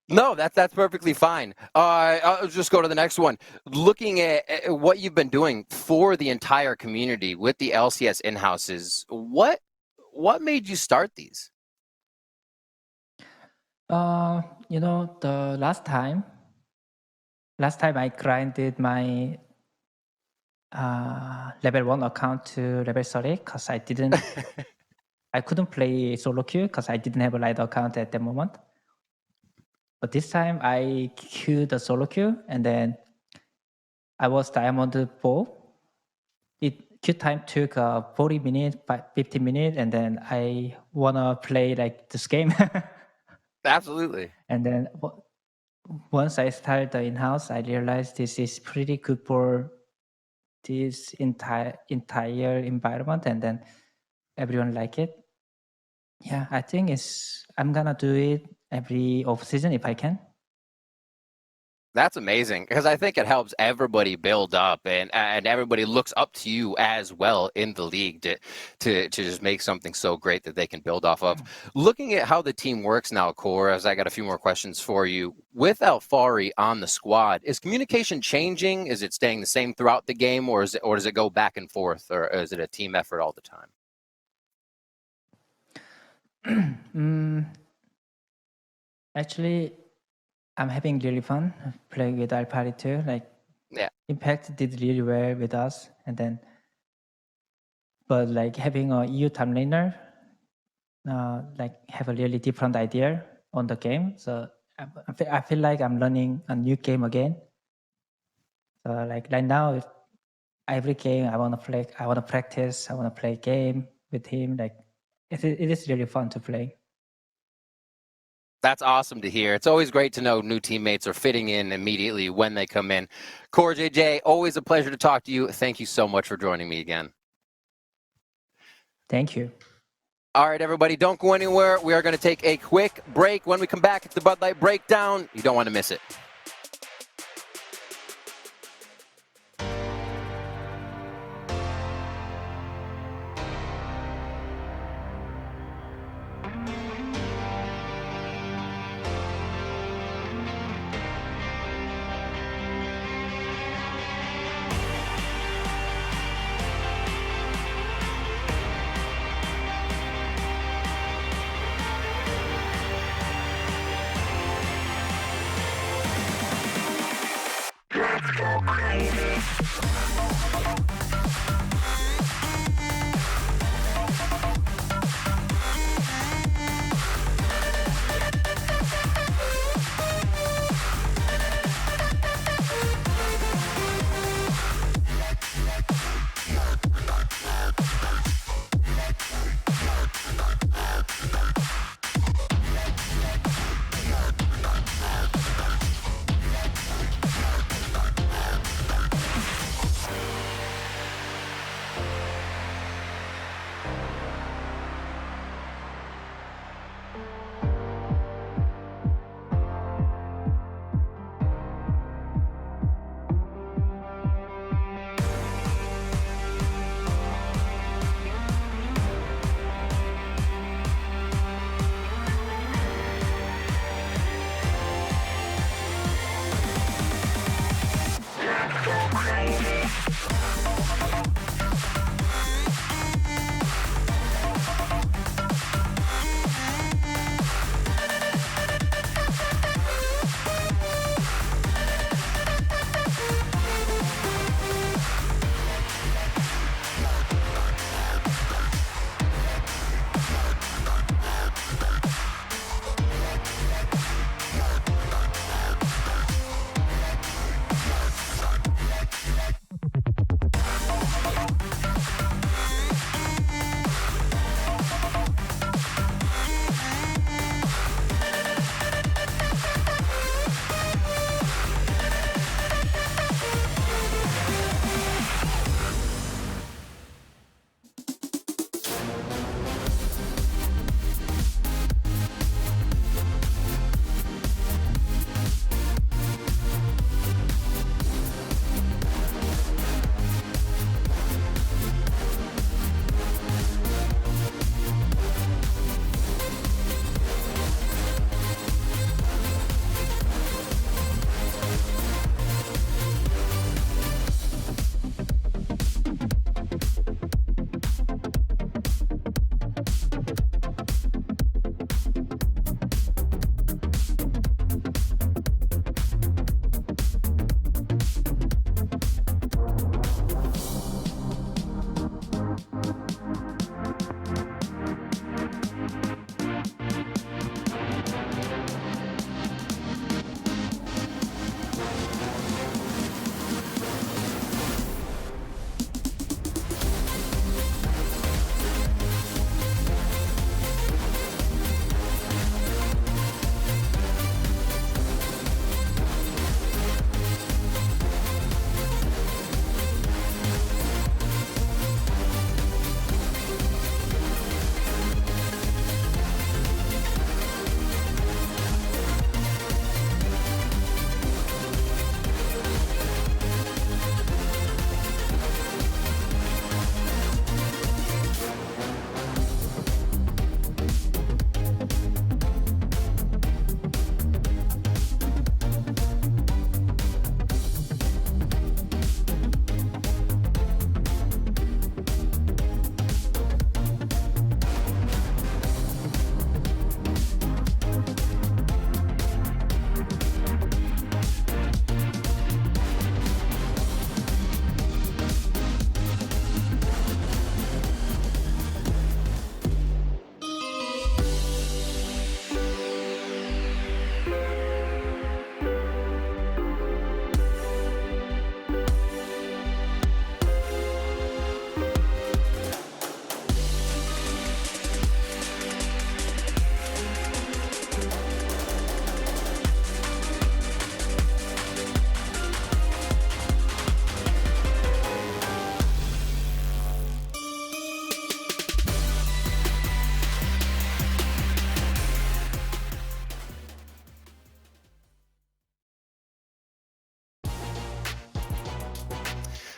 No, that's perfectly fine. I'll just go to the next one. Looking at what you've been doing for the entire community with the LCS in-houses, what made you start these? You know, the last time I grinded my level 1 account to level 30 because I couldn't play solo queue because I didn't have a light account at that moment. But this time I queued the solo queue, and then I was Diamond 4. Queue time took 40 minutes, 50 minutes, and then I wanna play like this game. Absolutely. And then once I started the in-house, I realized this is pretty good for this entire environment, and then everyone like it. Yeah, I think I'm gonna do it every off season if I can. That's amazing because I think it helps everybody build up and everybody looks up to you as well in the league to just make something so great that they can build off of. Looking at how the team works now, Core, as I got a few more questions for you. With Alfari on the squad, is communication changing? Is it staying the same throughout the game, or does it go back and forth, or is it a team effort all the time? Actually, I'm having really fun playing with Alpari too. Like, yeah, Impact did really well with us, and then, but like having a EU time laner, like have a really different idea on the game. So I feel like I'm learning a new game again. So like right now, every game I want to play, I want to practice, I want to play game with him. Like it is really fun to play. That's awesome to hear. It's always great to know new teammates are fitting in immediately when they come in. Core JJ, always a pleasure to talk to you. Thank you so much for joining me again. Thank you. All right, everybody, don't go anywhere. We are going to take a quick break. When we come back, it's the Bud Light Breakdown. You don't want to miss it.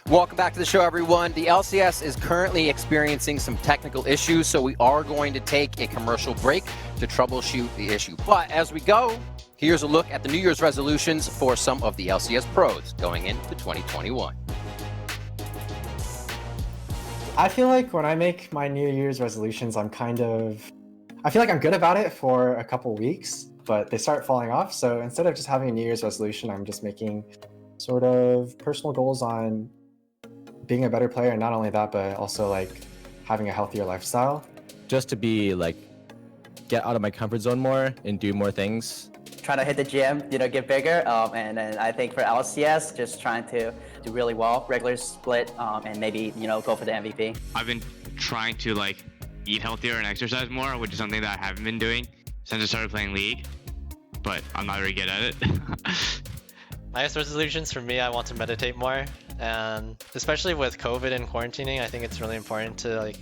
Welcome back to the show, everyone. The LCS is currently experiencing some technical issues, so we are going to take a commercial break to troubleshoot the issue. But as we go, here's a look at the New Year's resolutions for some of the LCS pros going into 2021. I feel like when I make my New Year's resolutions, I feel like I'm good about it for a couple weeks, but they start falling off. So instead of just having a New Year's resolution, I'm just making sort of personal goals on being a better player, and not only that, but also like having a healthier lifestyle. Just to be like, get out of my comfort zone more and do more things. Trying to hit the gym, get bigger, and then I think for LCS, just trying to do really well, regular split, and maybe go for the MVP. I've been trying to like eat healthier and exercise more, which is something that I haven't been doing since I started playing League, but I'm not very good at it. Highest resolutions for me, I want to meditate more, and especially with COVID and quarantining, I think it's really important to like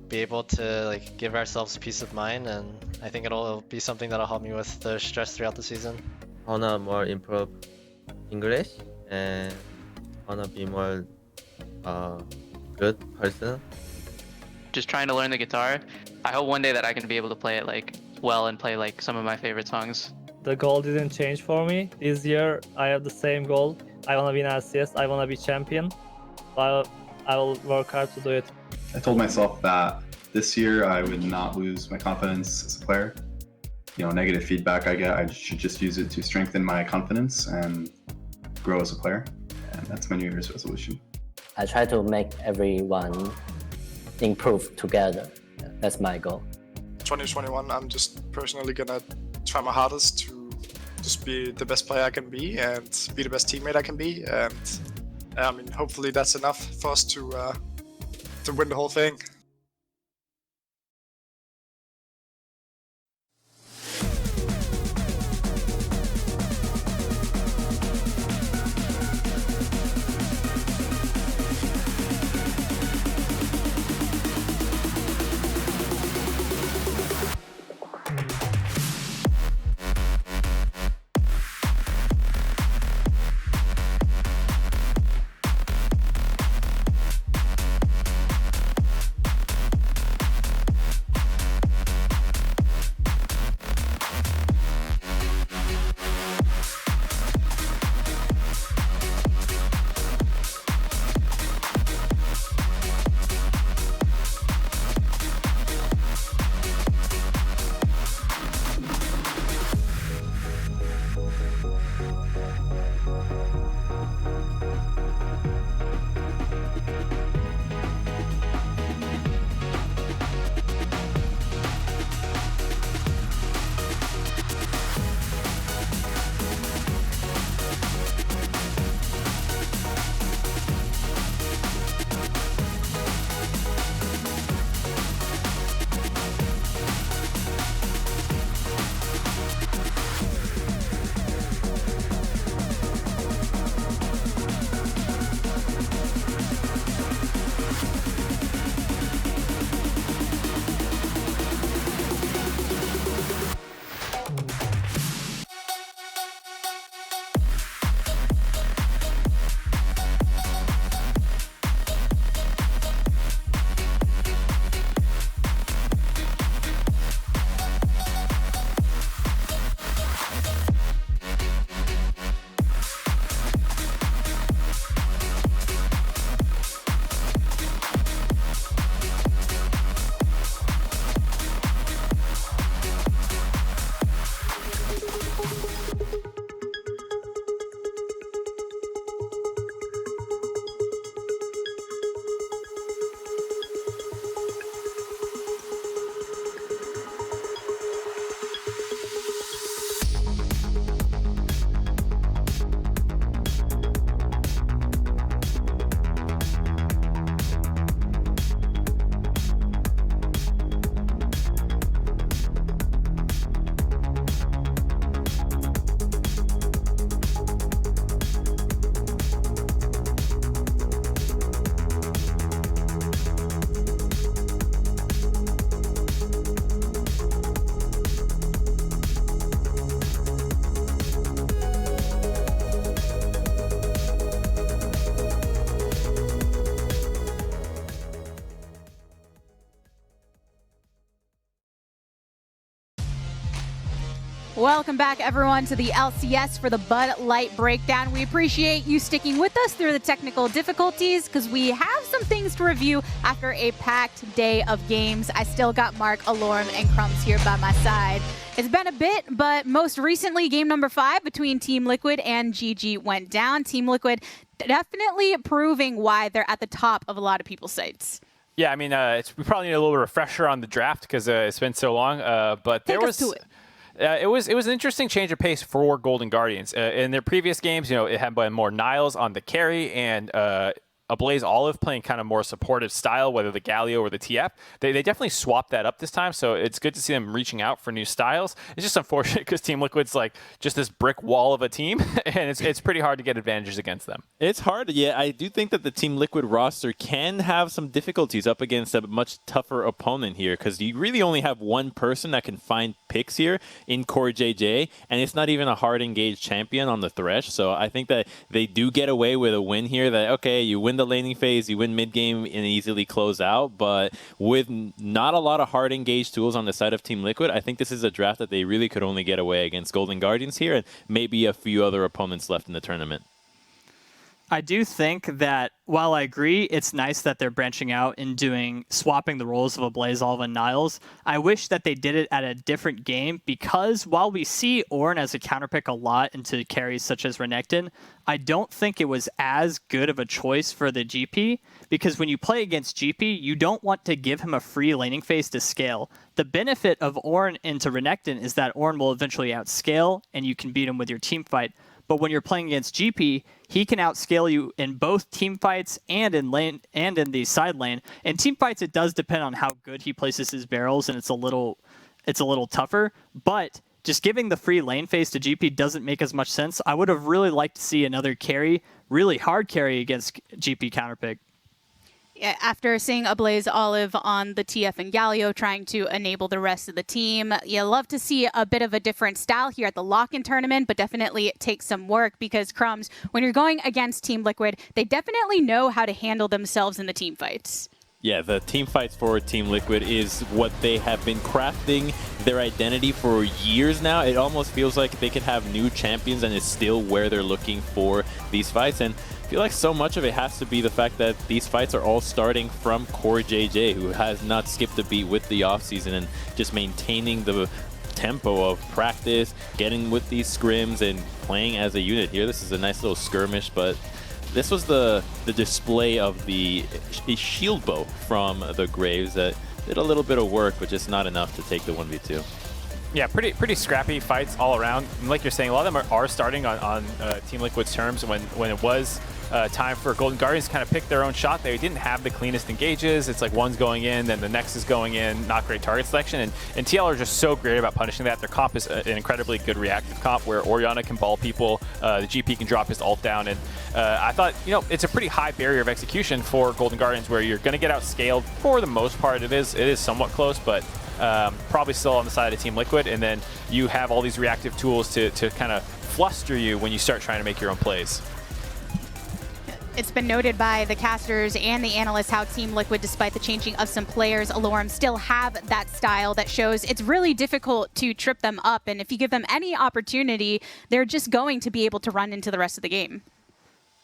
be able to like give ourselves peace of mind, and I think it'll be something that'll help me with the stress throughout the season. I wanna more improve English and wanna be more good person. Just trying to learn the guitar. I hope one day that I can be able to play it like well and play like some of my favorite songs. The goal didn't change for me. This year I have the same goal. I want to win LCS, I want to be champion. I will work hard to do it. I told myself that this year I would not lose my confidence as a player. Negative feedback I get, I should just use it to strengthen my confidence and grow as a player. And that's my New Year's resolution. I try to make everyone improve together. That's my goal. 2021, I'm just personally gonna try my hardest to just be the best player I can be and be the best teammate I can be. And hopefully that's enough for us to win the whole thing. Welcome back, everyone, to the LCS for the Bud Light Breakdown. We appreciate you sticking with us through the technical difficulties because we have some things to review after a packed day of games. I still got Mark, Alorm, and Crumbs here by my side. It's been a bit, but most recently, game number 5 between Team Liquid and GG went down. Team Liquid definitely proving why they're at the top of a lot of people's sites. Yeah, I mean, we probably need a little refresher on the draft because it's been so long. But there was. It was an interesting change of pace for Golden Guardians. In their previous games, it had been more Niles on the carry and Ablaze Olive playing kind of more supportive style, whether the Galio or the TF. They definitely swapped that up this time, so it's good to see them reaching out for new styles. It's just unfortunate because Team Liquid's like just this brick wall of a team, and it's pretty hard to get advantages against them. It's hard, yeah. I do think that the Team Liquid roster can have some difficulties up against a much tougher opponent here because you really only have one person that can find picks here in Core JJ, and it's not even a hard engaged champion on the Thresh, so I think that they do get away with a win here that, okay, you win the laning phase, you win mid-game and easily close out, but with not a lot of hard engaged tools on the side of Team Liquid, I think this is a draft that they really could only get away against Golden Guardians here and maybe a few other opponents left in the tournament. I do think that while I agree it's nice that they're branching out and swapping the roles of Ablaze, Olive, and Niles, I wish that they did it at a different game because while we see Ornn as a counterpick a lot into carries such as Renekton, I don't think it was as good of a choice for the GP because when you play against GP, you don't want to give him a free laning phase to scale. The benefit of Ornn into Renekton is that Ornn will eventually outscale and you can beat him with your team fight. But when you're playing against GP, he can outscale you in both team fights and in lane and in the side lane. In team fights, it does depend on how good he places his barrels, and it's a little tougher. But just giving the free lane phase to GP doesn't make as much sense. I would have really liked to see another carry, really hard carry against GP counterpick. After seeing Ablaze Olive on the TF and Galio trying to enable the rest of the team, you love to see a bit of a different style here at the Lock In tournament, but definitely it takes some work because Crumbs, when you're going against Team Liquid, they definitely know how to handle themselves in the team fights. Yeah, the team fights for Team Liquid is what they have been crafting their identity for years now. It almost feels like they could have new champions and it's still where they're looking for these fights. And I feel like so much of it has to be the fact that these fights are all starting from Core JJ, who has not skipped a beat with the offseason and just maintaining the tempo of practice, getting with these scrims and playing as a unit here. This is a nice little skirmish, but this was the display of the shield bow from the Graves that did a little bit of work, but just not enough to take the 1v2. Yeah, pretty scrappy fights all around. And like you're saying, a lot of them are starting on Team Liquid's terms. When it was time for Golden Guardians to kind of pick their own shot, they didn't have the cleanest engages. It's like one's going in, then the next is going in, not great target selection. And TL are just so great about punishing that. Their comp is an incredibly good reactive comp where Orianna can ball people, the GP can drop his ult down. And I thought, it's a pretty high barrier of execution for Golden Guardians where you're going to get outscaled for the most part. It is somewhat close, but probably still on the side of Team Liquid, and then you have all these reactive tools to kind of fluster you when you start trying to make your own plays. It's been noted by the casters and the analysts how Team Liquid, despite the changing of some players, Alorm still have that style that shows it's really difficult to trip them up, and if you give them any opportunity, they're just going to be able to run into the rest of the game.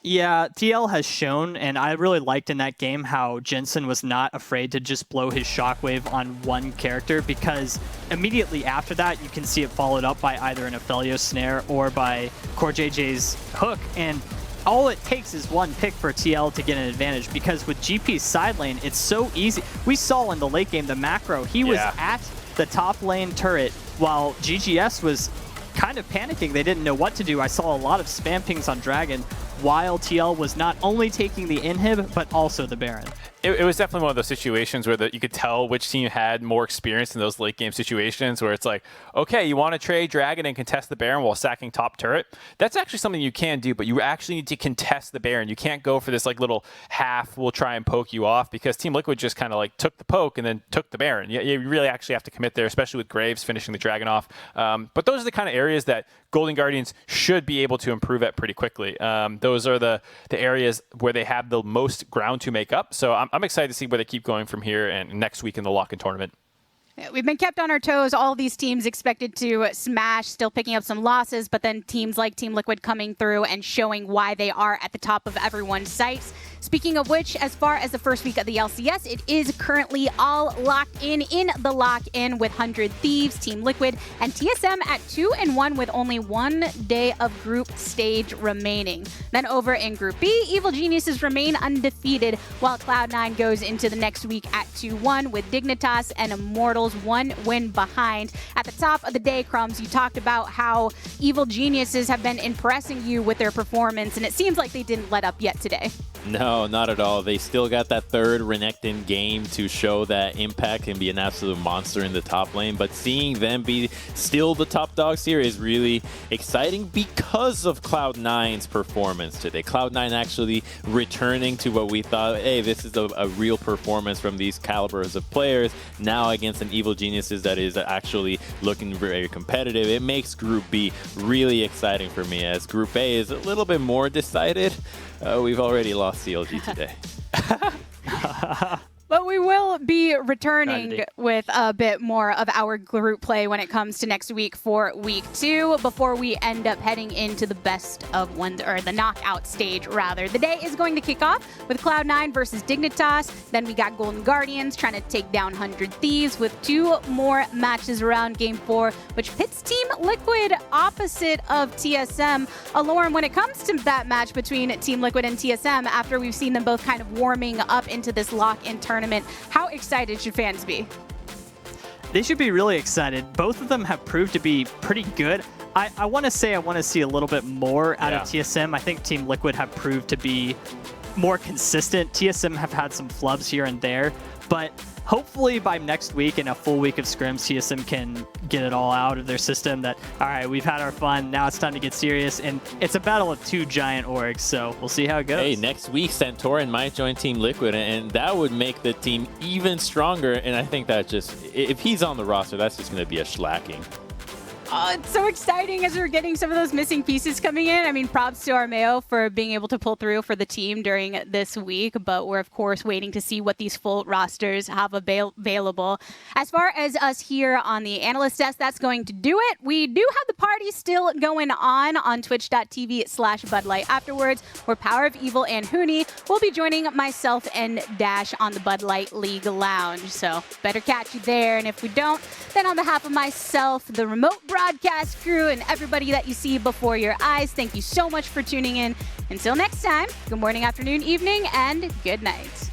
Yeah, TL has shown, and I really liked in that game how Jensen was not afraid to just blow his shockwave on one character because immediately after that, you can see it followed up by either an Aphelios snare or by Core JJ's hook, and all it takes is one pick for TL to get an advantage because with GP's side lane, it's so easy. We saw in the late game, the macro, he was at the top lane turret while GGS was kind of panicking. They didn't know what to do. I saw a lot of spam pings on Dragon while TL was not only taking the inhib, but also the Baron. It was definitely one of those situations where you could tell which team had more experience in those late game situations where it's like, okay, you want to trade Dragon and contest the Baron while sacking top turret? That's actually something you can do, but you actually need to contest the Baron. You can't go for this like little half, we'll try and poke you off, because Team Liquid just kind of like took the poke and then took the Baron. You really actually have to commit there, especially with Graves finishing the Dragon off. But those are the kind of areas that Golden Guardians should be able to improve at pretty quickly. Those are the areas where they have the most ground to make up. So I'm excited to see where they keep going from here and next week in the Lock In tournament. We've been kept on our toes. All these teams expected to smash, still picking up some losses, but then teams like Team Liquid coming through and showing why they are at the top of everyone's sights. Speaking of which, as far as the first week of the LCS, it is currently all locked in the Lock In with 100 Thieves, Team Liquid, and TSM at 2-1 with only 1 day of group stage remaining. Then over in Group B, Evil Geniuses remain undefeated, while Cloud9 goes into the next week at 2-1 with Dignitas and Immortals 1 win behind. At the top of the day, Crumbs, you talked about how Evil Geniuses have been impressing you with their performance, and it seems like they didn't let up yet today. No, not at all. They still got that third Renekton game to show that Impact can be an absolute monster in the top lane, but seeing them be still the top dogs here is really exciting because of Cloud9's performance today. Cloud9 actually returning to what we thought, hey, this is a real performance from these calibers of players, now against an Evil Geniuses that is actually looking very competitive. It makes Group B really exciting for me, as Group A is a little bit more decided. We've already lost CLG today. But we will be returning with a bit more of our group play when it comes to next week for week 2 before we end up heading into the best of one, or the knockout stage rather. The day is going to kick off with Cloud9 versus Dignitas. Then we got Golden Guardians trying to take down 100 Thieves with 2 more matches around Game 4, which pits Team Liquid opposite of TSM. Lauren, when it comes to that match between Team Liquid and TSM, after we've seen them both kind of warming up into this lock-in tournament, how excited should fans be? They should be really excited. Both of them have proved to be pretty good. I want to say I want to see a little bit more out of TSM. I think Team Liquid have proved to be more consistent. TSM have had some flubs here and there, but hopefully by next week, in a full week of scrims, TSM can get it all out of their system that, all right, we've had our fun, now it's time to get serious, and it's a battle of 2 giant orgs, so we'll see how it goes. Hey, next week, Santorin might join Team Liquid, and that would make the team even stronger, and I think that just, if he's on the roster, that's just going to be a slacking. It's so exciting as we're getting some of those missing pieces coming in. I mean, props to Armeo for being able to pull through for the team during this week, but we're, of course, waiting to see what these full rosters have available. As far as us here on the analyst desk, that's going to do it. We do have the party still going on twitch.tv/BudLight afterwards, where Power of Evil and Hooney will be joining myself and Dash on the Bud Light League Lounge. So better catch you there. And if we don't, then on behalf of myself, the remote broadcast crew, and everybody that you see before your eyes, thank you so much for tuning in. Until next time, good morning, afternoon, evening, and good night.